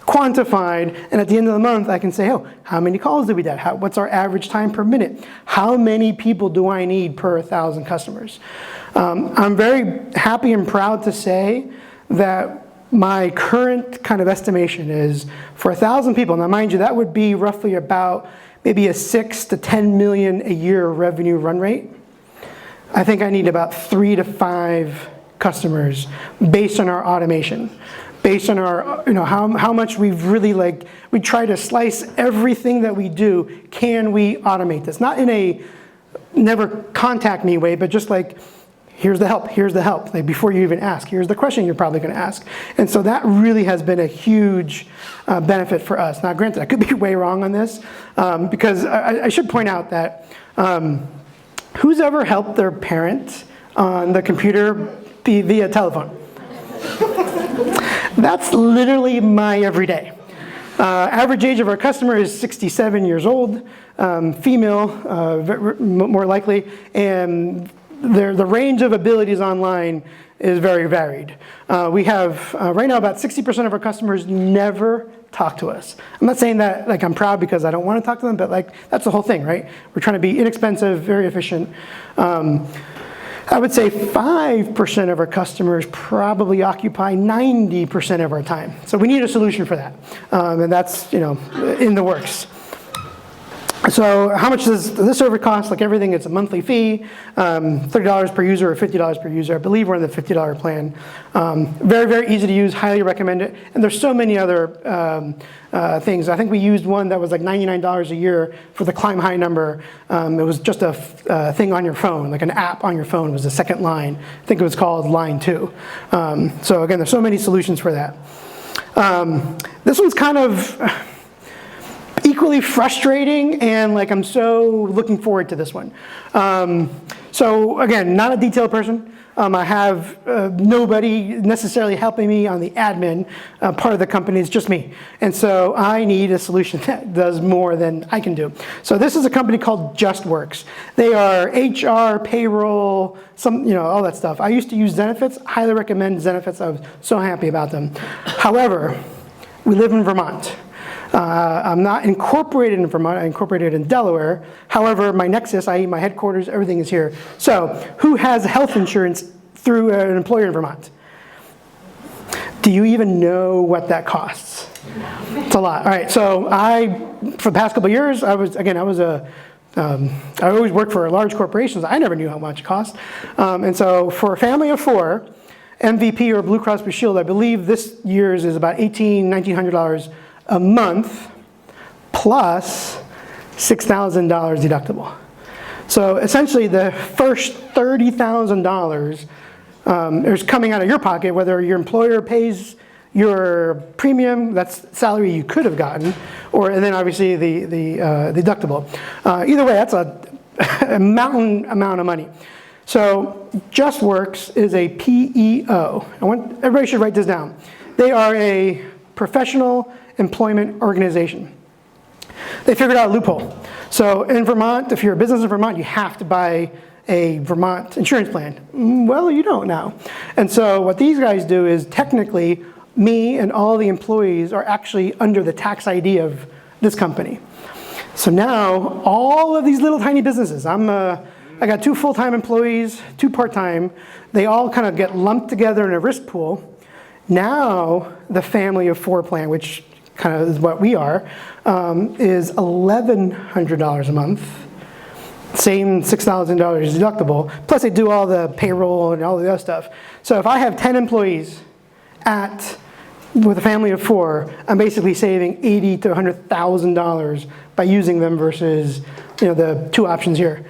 quantified, and at the end of the month I can say, oh, how many calls did we get? What's our average time per minute? How many people do I need per 1,000 customers? I'm very happy and proud to say that my current kind of estimation is for 1,000 people, now mind you, that would be roughly about maybe a 6 to 10 million a year revenue run rate. I think I need about 3 to 5 customers based on our automation. Based on our, how much we've really we try to slice everything that we do. Can we automate this? Not in a never contact me way, but just here's the help, here's the help. Before you even ask, here's the question you're probably going to ask. And so that really has been a huge benefit for us. Now, granted, I could be way wrong on this because I should point out that who's ever helped their parent on the computer via telephone? That's literally my everyday. Average age of our customer is 67 years old, female, more likely, and the range of abilities online is very varied. We have, right now, about 60% of our customers never talk to us. I'm not saying that I'm proud because I don't want to talk to them, but that's the whole thing, right? We're trying to be inexpensive, very efficient. I would say 5% of our customers probably occupy 90% of our time. So we need a solution for that. And that's, in the works. So how much does this server cost? Like everything, it's a monthly fee, $30 per user or $50 per user. I believe we're in the $50 plan. Very, very easy to use, highly recommend it. And there's so many other things. I think we used one that was like $99 a year for the climb high number. It was just a thing on your phone, like an app on your phone. It was the second line. I think it was called line 2. So again, there's so many solutions for that. This one's kind of equally frustrating, and like I'm so looking forward to this one. So again, not a detailed person. I have nobody necessarily helping me on the admin part of the company. It's just me. And so I need a solution that does more than I can do. So this is a company called JustWorks. They are HR, payroll, all that stuff. I used to use Zenefits. Highly recommend Zenefits. I was so happy about them. However, we live in Vermont. I'm not incorporated in Vermont, I'm incorporated in Delaware. However, my nexus, i.e. my headquarters, everything is here. So who has health insurance through an employer in Vermont? Do you even know what that costs? It's a lot. All right, so for the past couple of years, I always worked for large corporations. I never knew how much it cost. And so for a family of 4, MVP or Blue Cross Blue Shield, I believe this year's is about $1,900 a month plus $6,000 deductible. So essentially the first $30,000 is coming out of your pocket, whether your employer pays your premium, that's salary you could have gotten, and then obviously the deductible. Either way, that's a mountain amount of money. So JustWorks is a PEO. Everybody should write this down. They are a professional employment organization. They figured out a loophole. So in Vermont, if you're a business in Vermont, you have to buy a Vermont insurance plan. Well, you don't now. And so what these guys do is technically me and all the employees are actually under the tax ID of this company. So now all of these little tiny businesses, I got 2 full-time employees, 2 part-time. They all kind of get lumped together in a risk pool. Now the family of 4 plan, which kind of is what we are, is $1,100 a month. Same $6,000 deductible. Plus they do all the payroll and all the other stuff. So if I have 10 employees with a family of 4, I'm basically saving $80,000 to $100,000 by using them versus the 2 options here.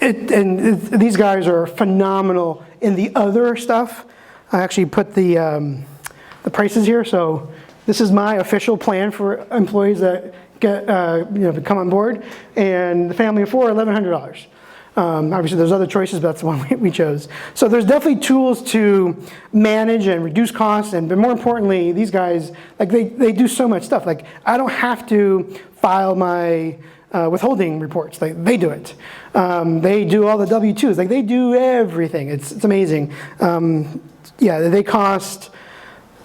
These guys are phenomenal in the other stuff. I actually put the prices here. So this is my official plan for employees that come on board, and the family of 4, $1,100. Obviously, there's other choices, but that's the one we chose. So there's definitely tools to manage and reduce costs, but more importantly, these guys they do so much stuff. Like I don't have to file my withholding reports. They do it. They do all the W-2s. They do everything. It's amazing. They cost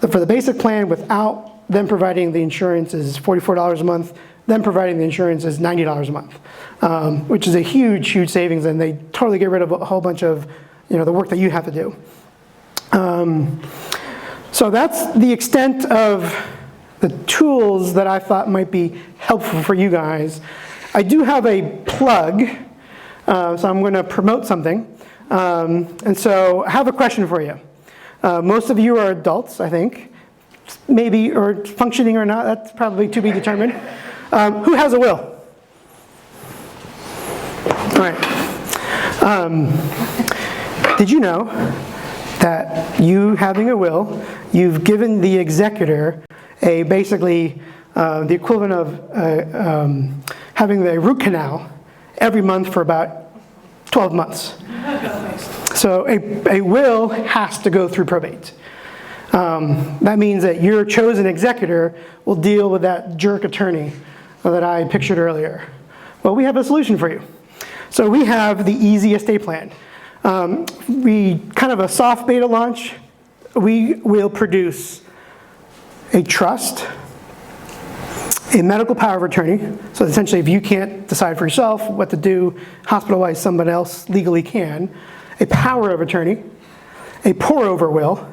for the basic plan without them providing the insurance is $44 a month. Them providing the insurance is $90 a month, which is a huge, huge savings, and they totally get rid of a whole bunch of the work that you have to do. So that's the extent of the tools that I thought might be helpful for you guys. I do have a plug, so I'm going to promote something. And so I have a question for you. Most of you are adults, I think. Maybe, or functioning or not, that's probably to be determined. Who has a will? All right. Did you know that you having a will, you've given the executor basically the equivalent of having the root canal every month for about 12 months. So a will has to go through probate. That means that your chosen executor will deal with that jerk attorney that I pictured earlier. Well, we have a solution for you. So we have the EZ estate plan. We kind of a soft beta launch. We will produce a trust, a medical power of attorney. So essentially, if you can't decide for yourself what to do, hospital-wise, somebody else legally can. A power of attorney, a pour-over will.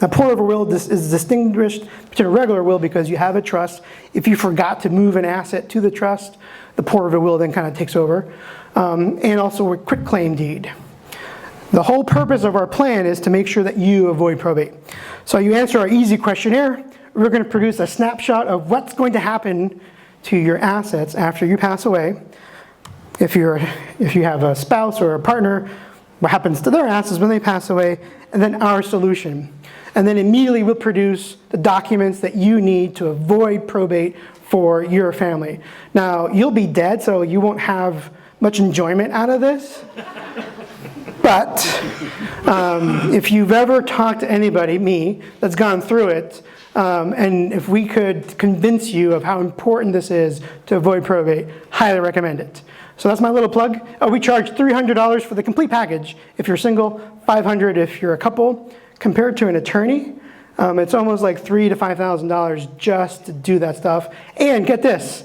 A pour-over will is distinguished between a regular will because you have a trust. If you forgot to move an asset to the trust, the pour-over will then kind of takes over. And also a quitclaim deed. The whole purpose of our plan is to make sure that you avoid probate. So you answer our easy questionnaire. We're going to produce a snapshot of what's going to happen to your assets after you pass away. If you have a spouse or a partner, what happens to their assets when they pass away, and then our solution. And then immediately we'll produce the documents that you need to avoid probate for your family. Now, you'll be dead, so you won't have much enjoyment out of this. But if you've ever talked to anybody, me, that's gone through it, and if we could convince you of how important this is to avoid probate, highly recommend it. So that's my little plug. We charge $300 for the complete package if you're single, $500 if you're a couple. Compared to an attorney, it's almost like $3,000 to $5,000 just to do that stuff. And get this,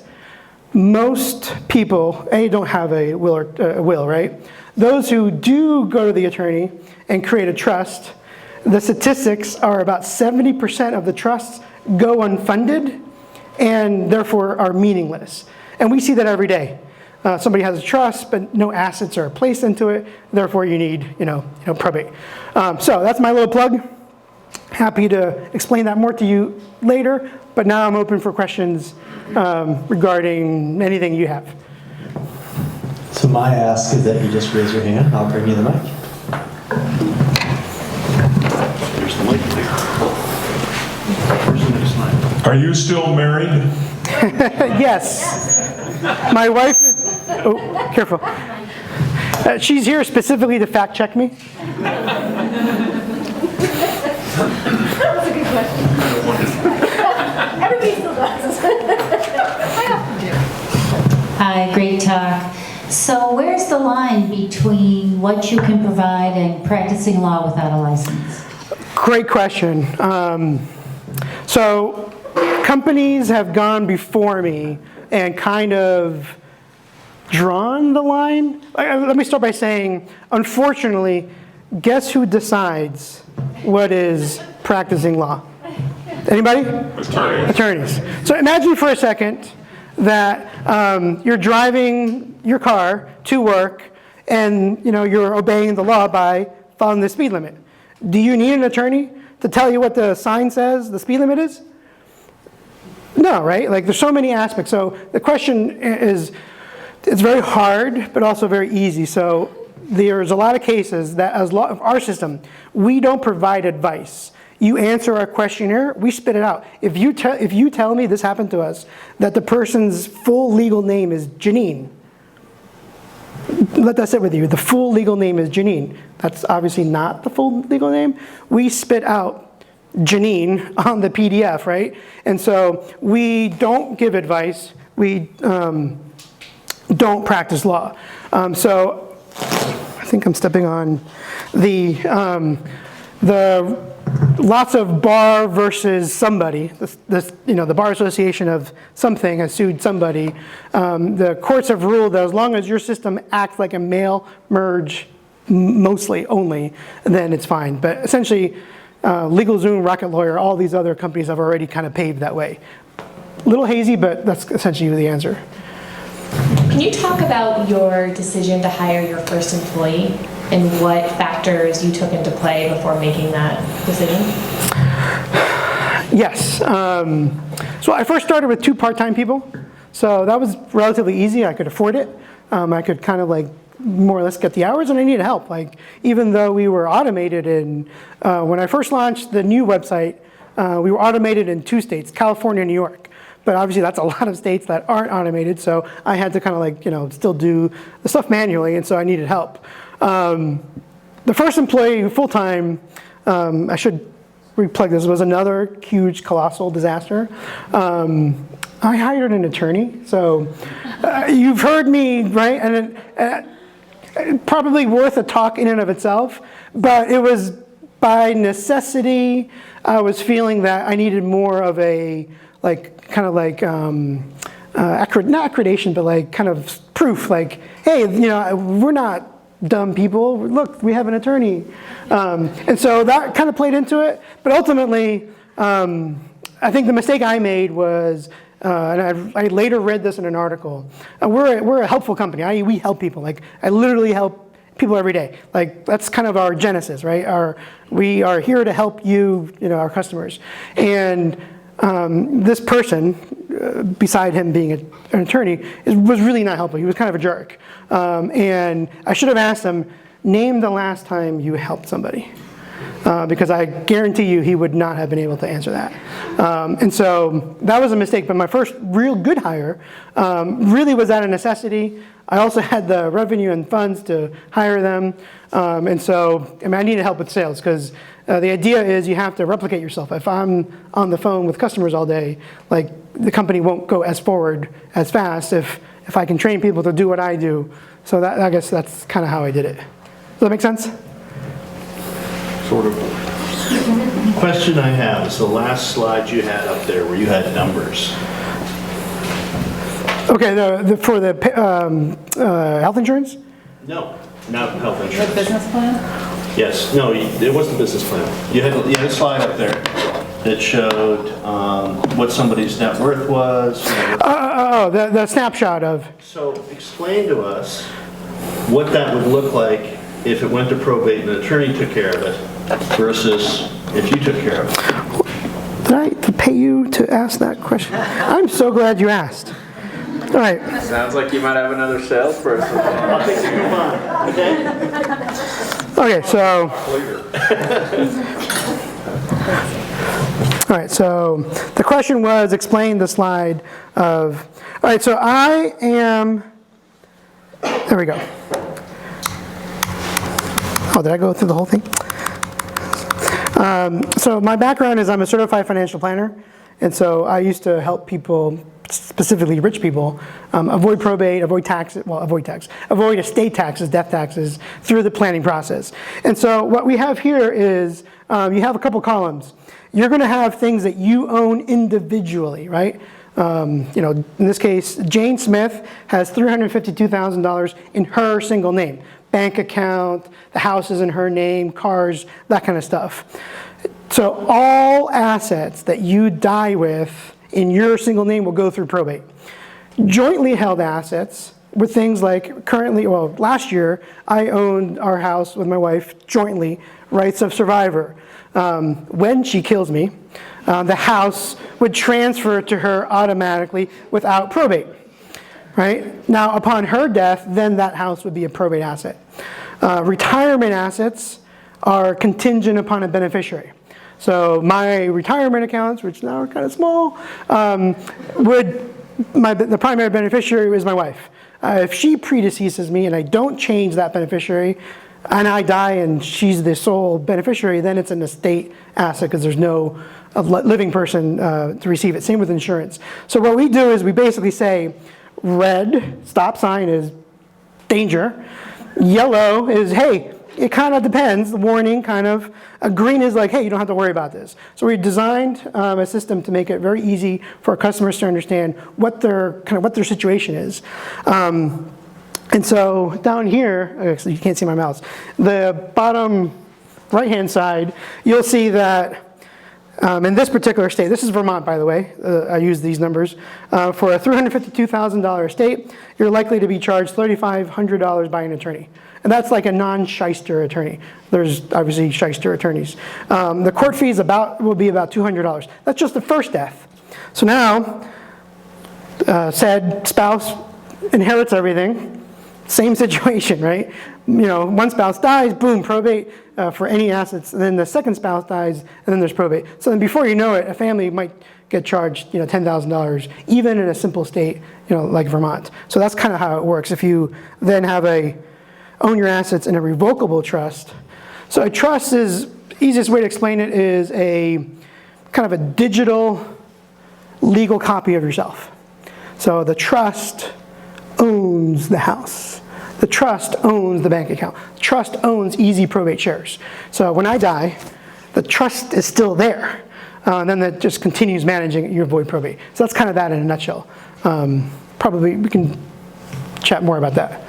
most people, don't have a will, right? Those who do go to the attorney and create a trust, the statistics are about 70% of the trusts go unfunded and therefore are meaningless. And we see that every day. Somebody has a trust, but no assets are placed into it. Therefore, you need, probate. So that's my little plug. Happy to explain that more to you later. But now I'm open for questions regarding anything you have. So my ask is that you just raise your hand. I'll bring you the mic. There's the mic there. Are you still married? Yes. My wife is, careful. She's here specifically to fact check me. That was a good question. Everybody still does. I often do. Hi, great talk. So where's the line between what you can provide and practicing law without a license? Great question. So companies have gone before me and kind of drawn the line. Let me start by saying, unfortunately, guess who decides what is practicing law? Anybody? Attorneys. So imagine for a second that you're driving your car to work and you're obeying the law by following the speed limit. Do you need an attorney to tell you what the sign says the speed limit is? No, right? Like there's so many aspects. So the question is, it's very hard, but also very easy. So there's a lot of cases that as our system, we don't provide advice. You answer our questionnaire, we spit it out. If you tell me this happened to us, that the person's full legal name is Janine, let that sit with you. The full legal name is Janine. That's obviously not the full legal name. We spit out Janine on the PDF, right? And so we don't give advice. We don't practice law. So I think I'm stepping on the lots of bar versus somebody. The Bar Association of something has sued somebody. The courts have ruled that as long as your system acts like a mail merge, mostly only, then it's fine. But essentially, LegalZoom, Rocket Lawyer, all these other companies have already kind of paved that way. A little hazy, but that's essentially the answer. Can you talk about your decision to hire your first employee and what factors you took into play before making that decision? Yes. So I first started with 2 part-time people. So that was relatively easy. I could afford it. I could kind of like more or less get the hours, and I needed help. Like even though we were automated in, when I first launched the new website, we were automated in 2 states, California and New York. But obviously that's a lot of states that aren't automated, so I had to kind of like, still do the stuff manually, and so I needed help. The first employee full-time, I should replug this, was another huge colossal disaster. I hired an attorney, so you've heard me, right? And probably worth a talk in and of itself, but it was by necessity. I was feeling that I needed more of a not accreditation, but like kind of proof, like, hey, we're not dumb people, look, we have an attorney. And so that kind of played into it. But ultimately, I think the mistake I made was, and I later read this in an article, we're a helpful company, i.e. we help people. Like, I literally help people every day. Like, that's kind of our genesis, right? We are here to help you, our customers. And this person, beside him being an attorney, was really not helpful. He was kind of a jerk. And I should have asked him, name the last time you helped somebody. Because I guarantee you he would not have been able to answer that. And so that was a mistake. But my first real good hire really was out of necessity. I also had the revenue and funds to hire them. And so I needed help with sales because the idea is you have to replicate yourself. If I'm on the phone with customers all day, like, the company won't go as forward as fast if I can train people to do what I do. So I guess that's kind of how I did it. Does that make sense? Sort of. Question I have is the last slide you had up there where you had numbers. Okay, for the health insurance? No, not health insurance. Business plan? Yes, no, it was the business plan. You had a slide up there that showed what somebody's net worth was. The snapshot of. So explain to us what that would look like if it went to probate and an attorney took care of it versus if you took care of it. Did I pay you to ask that question? I'm so glad you asked. All right. Sounds like you might have another salesperson. I'll take you on, okay? Okay, so. All right, so the question was, explain the slide of. All right, so I am. There we go. Oh, did I go through the whole thing? So my background is I'm a certified financial planner, and so I used to help people, specifically rich people, avoid probate, avoid estate taxes, death taxes, through the planning process. And so what we have here is you have a couple columns. You're going to have things that you own individually, right? In this case, Jane Smith has $352,000 in her single name. Bank account, the house is in her name, cars, that kind of stuff. So all assets that you die with in your single name will go through probate. Jointly held assets were things like last year, I owned our house with my wife jointly, rights of survivor. When she kills me, the house would transfer to her automatically without probate. Right? Now, upon her death, then that house would be a probate asset. Retirement assets are contingent upon a beneficiary. So my retirement accounts, which now are kind of small, the primary beneficiary is my wife. If she predeceases me and I don't change that beneficiary, and I die and she's the sole beneficiary, then it's an estate asset because there's no living person to receive it. Same with insurance. So what we do is we basically say, red, stop sign, is danger. Yellow is, hey, it kind of depends, the warning kind of. Green is like, hey, you don't have to worry about this. So we designed a system to make it very easy for our customers to understand what their situation is. And so down here, so you can't see my mouse, the bottom right-hand side, you'll see that in this particular state, this is Vermont, by the way, I use these numbers, for a $352,000 estate, you're likely to be charged $3,500 by an attorney. And that's like a non-shyster attorney. There's obviously shyster attorneys. The court fees will be about $200. That's just the first death. So now, said spouse inherits everything. Same situation, right? One spouse dies, boom, probate for any assets. And then the second spouse dies, and then there's probate. So then before you know it, a family might get charged, $10,000, even in a simple state, like Vermont. So that's kind of how it works. If you then have own your assets in a revocable trust. So a trust is, easiest way to explain it is a kind of a digital legal copy of yourself. So the trust owns the house. The trust owns the bank account. The trust owns EZ-Probate shares. So when I die, the trust is still there. And then that just continues managing your void probate. So that's kind of that in a nutshell. Probably we can chat more about that.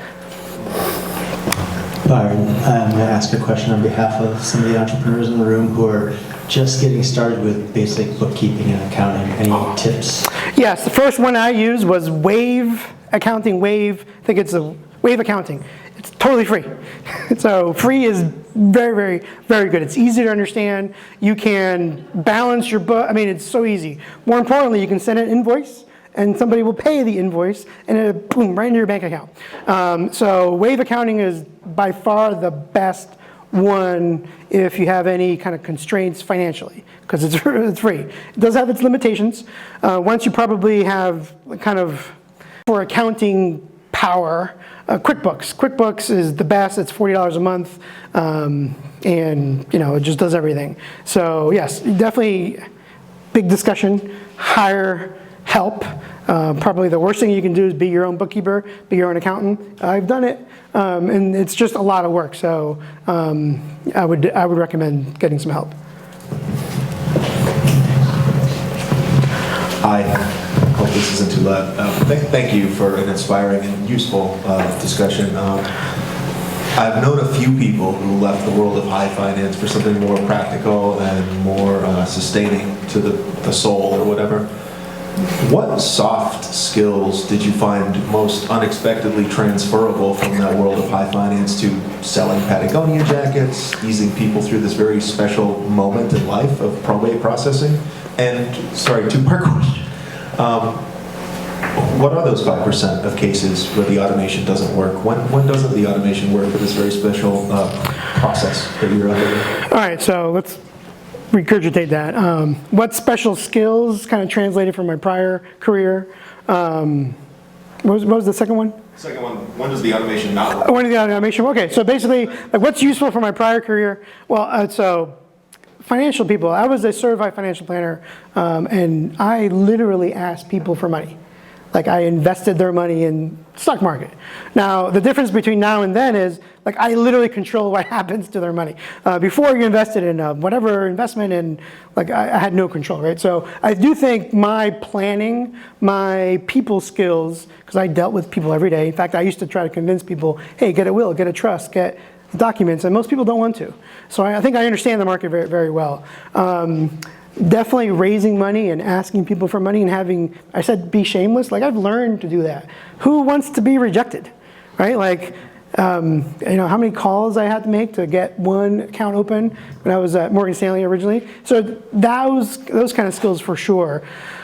Byron, I'm going to ask a question on behalf of some of the entrepreneurs in the room who are just getting started with basic bookkeeping and accounting. Any tips? Yes, the first one I used was Wave Accounting. Wave, I think it's a Wave Accounting. It's totally free. So free is very, very, very good. It's easy to understand. You can balance your book. I mean, it's so easy. More importantly, you can send an invoice and somebody will pay the invoice and it'll boom, right into your bank account. So Wave Accounting is by far the best one if you have any kind of constraints financially, because it's free. It does have its limitations. Once you probably have kind of, for accounting power, QuickBooks. QuickBooks is the best. It's $40 a month, and it just does everything. So yes, definitely big discussion. Hire help. Probably the worst thing you can do is be your own bookkeeper, be your own accountant. I've done it, and it's just a lot of work. So I would recommend getting some help. I hope this isn't too loud. Thank you for an inspiring and useful discussion. I've known a few people who left the world of high finance for something more practical and more sustaining to the soul or whatever. What soft skills did you find most unexpectedly transferable from that world of high finance to selling Patagonia jackets, easing people through this very special moment in life of probate processing? And, sorry, two-part question. What are those 5% of cases where the automation doesn't work? When doesn't the automation work for this very special process that you're under? All right, so let's regurgitate that. What special skills kind of translated from my prior career? What was the second one? Second one, when does the automation not work? When does the automation work? Okay, so basically, like what's useful for my prior career? Well, so financial people, I was a certified financial planner, and I literally asked people for money. Like I invested their money in stock market. Now, the difference between now and then is like I literally control what happens to their money. Before you invested in whatever investment, and like I had no control, right? So I do think my planning, my people skills, because I dealt with people every day. In fact, I used to try to convince people, hey, get a will, get a trust, get documents, and most people don't want to. So I think I understand the market very, very well. Definitely raising money and asking people for money and having, I said be shameless, like I've learned to do that. Who wants to be rejected, right? Like, how many calls I had to make to get one account open when I was at Morgan Stanley originally. So those kind of skills for sure.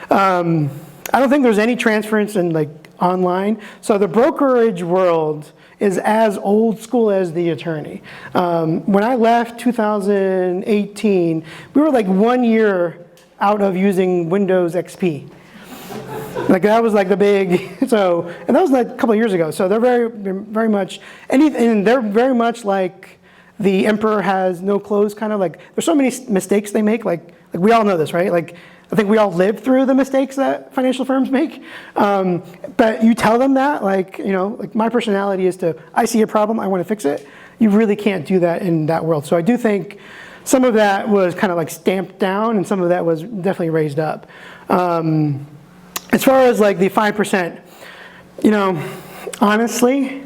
I don't think there's any transference in like online. So the brokerage world is as old school as the attorney. When I left 2018, we were like 1 year out of using Windows XP. Like that was like the big, and that was like a couple of years ago. So they're very much, and they're very much like the emperor has no clothes kind of like, there's so many mistakes they make, like we all know this, right? Like, I think we all live through the mistakes that financial firms make. But you tell them that, like my personality is I see a problem, I want to fix it. You really can't do that in that world. So I do think some of that was kind of like stamped down and some of that was definitely raised up. As far as like the 5%, honestly,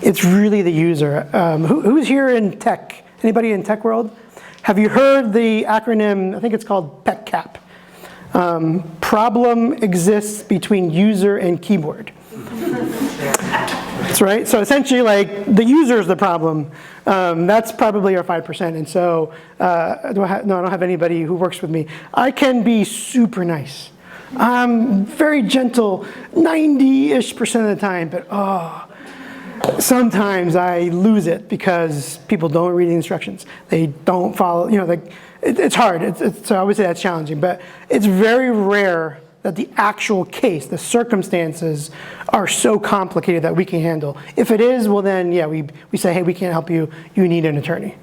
it's really the user. Who's here in tech? Anybody in tech world? Have you heard the acronym, I think it's called PECCAP? Problem exists between user and keyboard. That's right. So essentially, like the user is the problem. That's probably our 5%. And so, I don't have anybody who works with me. I can be super nice. I'm very gentle, 90-ish% of the time. But sometimes I lose it because people don't read the instructions. They don't follow. It's hard. So I would say that's challenging. But it's very rare that the actual case, the circumstances, are so complicated that we can handle. If it is, well then, yeah, we say, hey, we can't help you. You need an attorney.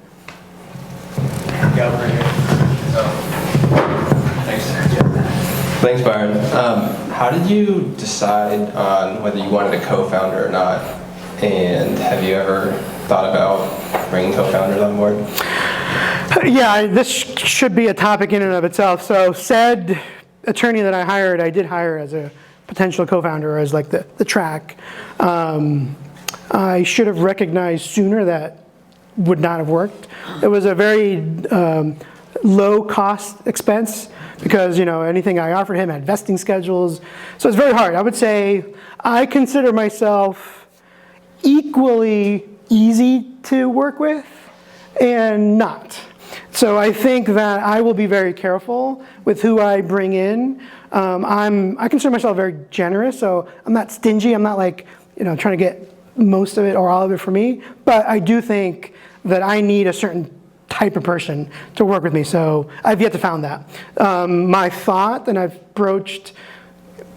Yeah, over here. Thanks, Byron. How did you decide on whether you wanted a co-founder or not? And have you ever thought about bringing co-founders on board? Yeah, this should be a topic in and of itself. So said attorney that I did hire as a potential co-founder, as like the track. I should have recognized sooner that would not have worked. It was a very low cost expense because, anything I offered him had vesting schedules. So it's very hard. I would say I consider myself equally easy to work with and not. So I think that I will be very careful with who I bring in. I consider myself very generous, so I'm not stingy. I'm not like, trying to get most of it or all of it for me. But I do think that I need a certain type of person to work with me. So I've yet to found that. My thought, and I've broached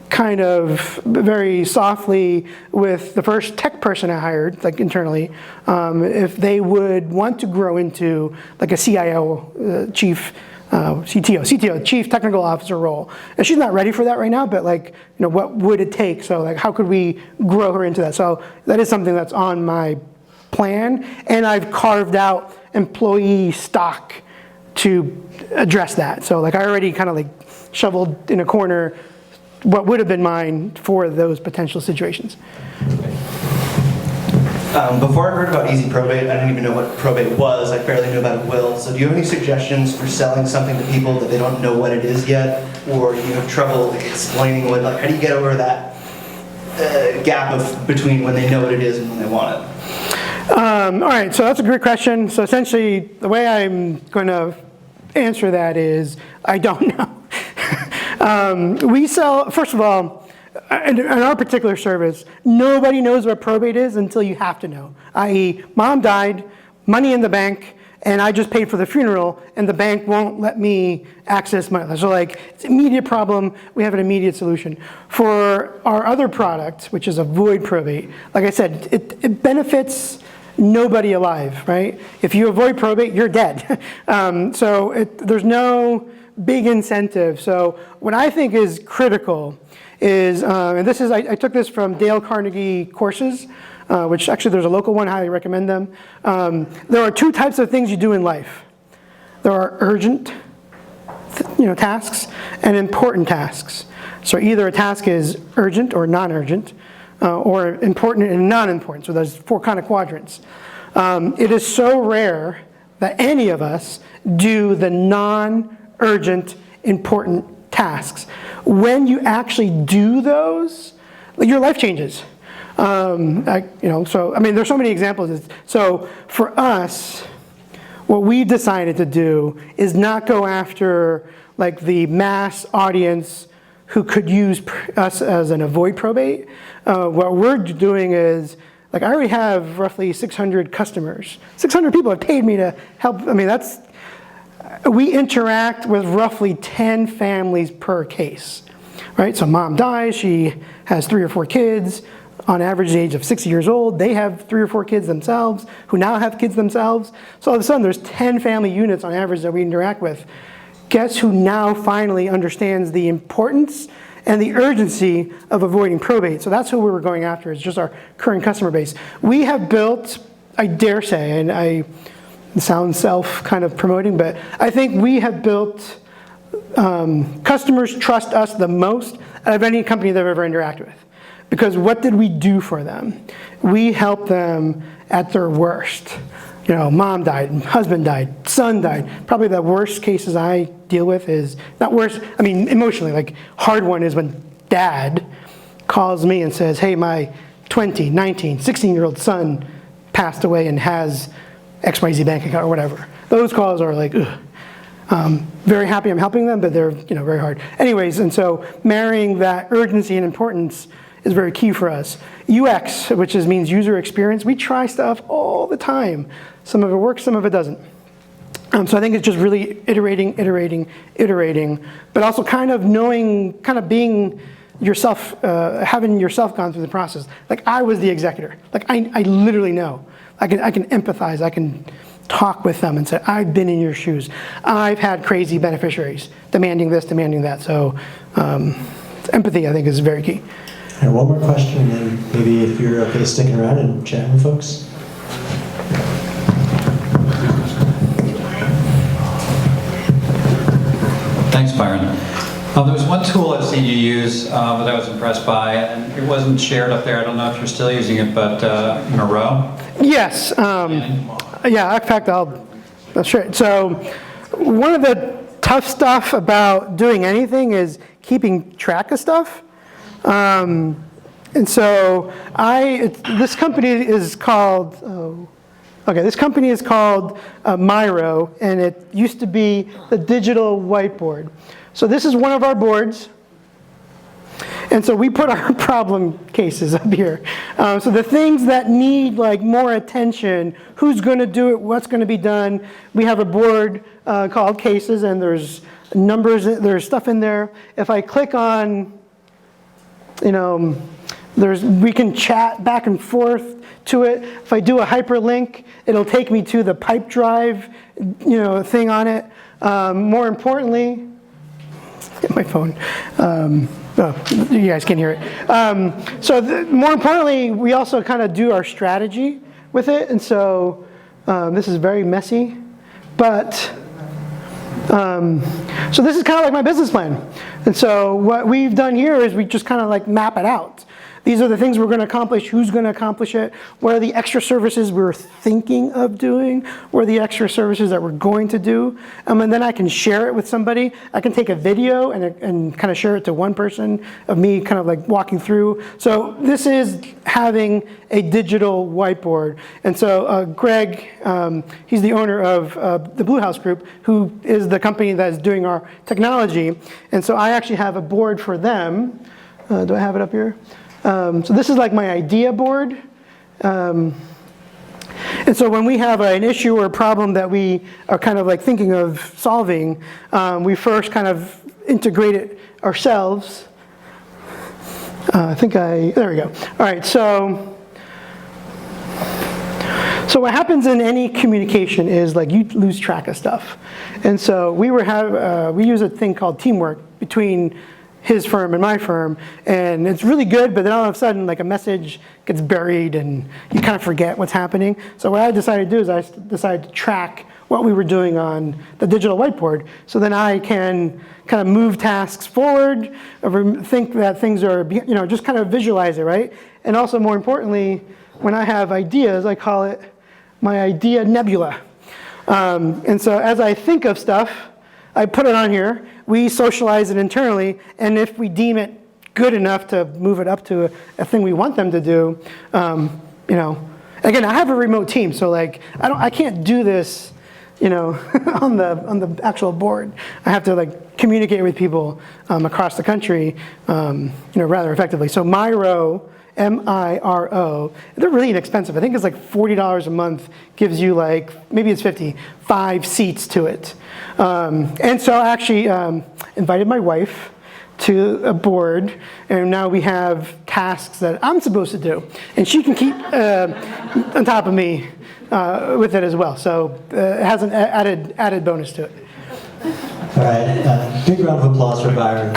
kind of very softly with the first tech person I hired, like internally, if they would want to grow into like a CIO, CTO, Chief Technical Officer role. And she's not ready for that right now, but what would it take? So how could we grow her into that? So that is something that's on my plan, and I've carved out employee stock to address that. So I already kind of shoveled in a corner what would have been mine for those potential situations. Before I heard about EZ-Probate, I didn't even know what probate was. I barely knew about a will. So do you have any suggestions for selling something to people that they don't know what it is yet, or you have trouble explaining what, how do you get over that gap between when they know what it is and when they want it? All right, so that's a great question. So essentially, the way I'm going to answer that is I don't know. We sell, first of all, in our particular service, nobody knows what probate is until you have to know. I.e., mom died, money in the bank, and I just paid for the funeral, and the bank won't let me access money. So it's an immediate problem, we have an immediate solution. For our other product, which is a void probate, like I said, it benefits nobody alive, right? If you avoid probate, you're dead. There's no big incentive. So what I think is critical is, and this is, I took this from Dale Carnegie courses, which actually there's a local one, highly recommend them. There are two types of things you do in life. There are urgent tasks and important tasks. So either a task is urgent or non-urgent, or important and non-important. So there's 4 kind of quadrants. It is so rare that any of us do the non-urgent, important tasks. When you actually do those, your life changes. There's so many examples. So for us, what we decided to do is not go after the mass audience who could use us as an avoid probate. What we're doing is, I already have roughly 600 customers. 600 people have paid me to help. We interact with roughly 10 families per case, right? So mom dies, she has 3 or 4 kids, on average the age of 60 years old. They have 3 or 4 kids themselves, who now have kids themselves. So all of a sudden there's 10 family units on average that we interact with. Guess who now finally understands the importance and the urgency of avoiding probate? So that's who we were going after, is just our current customer base. We have built, I dare say, and I sound self kind of promoting, but I think we have built, customers trust us the most out of any company they've ever interacted with. Because what did we do for them? We helped them at their worst. Mom died, husband died, son died. Probably the worst cases I deal with is, not worse, emotionally, hard one is when dad calls me and says, hey, my 20, 19, 16-year-old son passed away and has XYZ bank account or whatever. Those calls are ugh. Very happy I'm helping them, but they're very hard. Anyways, and so marrying that urgency and importance is very key for us. UX, which means user experience, we try stuff all the time. Some of it works, some of it doesn't. So I think it's just really iterating, but also kind of being yourself, having yourself gone through the process. I was the executor. I literally know. I can empathize, I can talk with them and say, I've been in your shoes. I've had crazy beneficiaries demanding this, demanding that. So empathy, I think, is very key. All right, one more question, and then maybe if you're okay sticking around and chatting with folks. Thanks, Byron. There was one tool I've seen you use that I was impressed by, and it wasn't shared up there. I don't know if you're still using it, but Moreau. Yes. Yeah, in fact, I'll share it. So one of the tough stuff about doing anything is keeping track of stuff. And so this company is called, this company is called Miro, and it used to be the digital whiteboard. So this is one of our boards. And so we put our problem cases up here. So the things that need like more attention, who's going to do it, what's going to be done. We have a board called cases, and there's numbers, there's stuff in there. If I click on, we can chat back and forth to it. If I do a hyperlink, it'll take me to the pipe drive, thing on it. More importantly, get my phone. You guys can hear it. More importantly, we also kind of do our strategy with it. And so this is very messy, but so this is kind of like my business plan. And so what we've done here is we just kind of like map it out. These are the things we're going to accomplish, who's going to accomplish it, what are the extra services we're thinking of doing, what are the extra services that we're going to do, and then I can share it with somebody. I can take a video and kind of share it to one person of me kind of like walking through. So this is having a digital whiteboard. And so Greg, he's the owner of the Blue House Group, who is the company that is doing our technology. And so I actually have a board for them. Do I have it up here? So this is like my idea board. And so when we have an issue or a problem that we are kind of like thinking of solving, we first kind of integrate it ourselves. There we go. All right, so what happens in any communication is like you lose track of stuff. And so we use a thing called teamwork between his firm and my firm, and it's really good, but then all of a sudden like a message gets buried and you kind of forget what's happening. So what I decided to do is I decided to track what we were doing on the digital whiteboard, so then I can kind of move tasks forward, or think that things are, just kind of visualize it, right? And also more importantly, when I have ideas, I call it my idea nebula. And so as I think of stuff, I put it on here, we socialize it internally, and if we deem it good enough to move it up to a thing we want them to do, again, I have a remote team, so like I can't do this, on the actual board. I have to like communicate with people across the country, rather effectively. So Miro, M-I-R-O, they're really inexpensive. I think it's like $40 a month, gives you like, maybe it's 50, 5 seats to it. And so I actually invited my wife to a board, and now we have tasks that I'm supposed to do, and she can keep on top of me with it as well. So it has an added bonus to it. All right, big round of applause for Byron.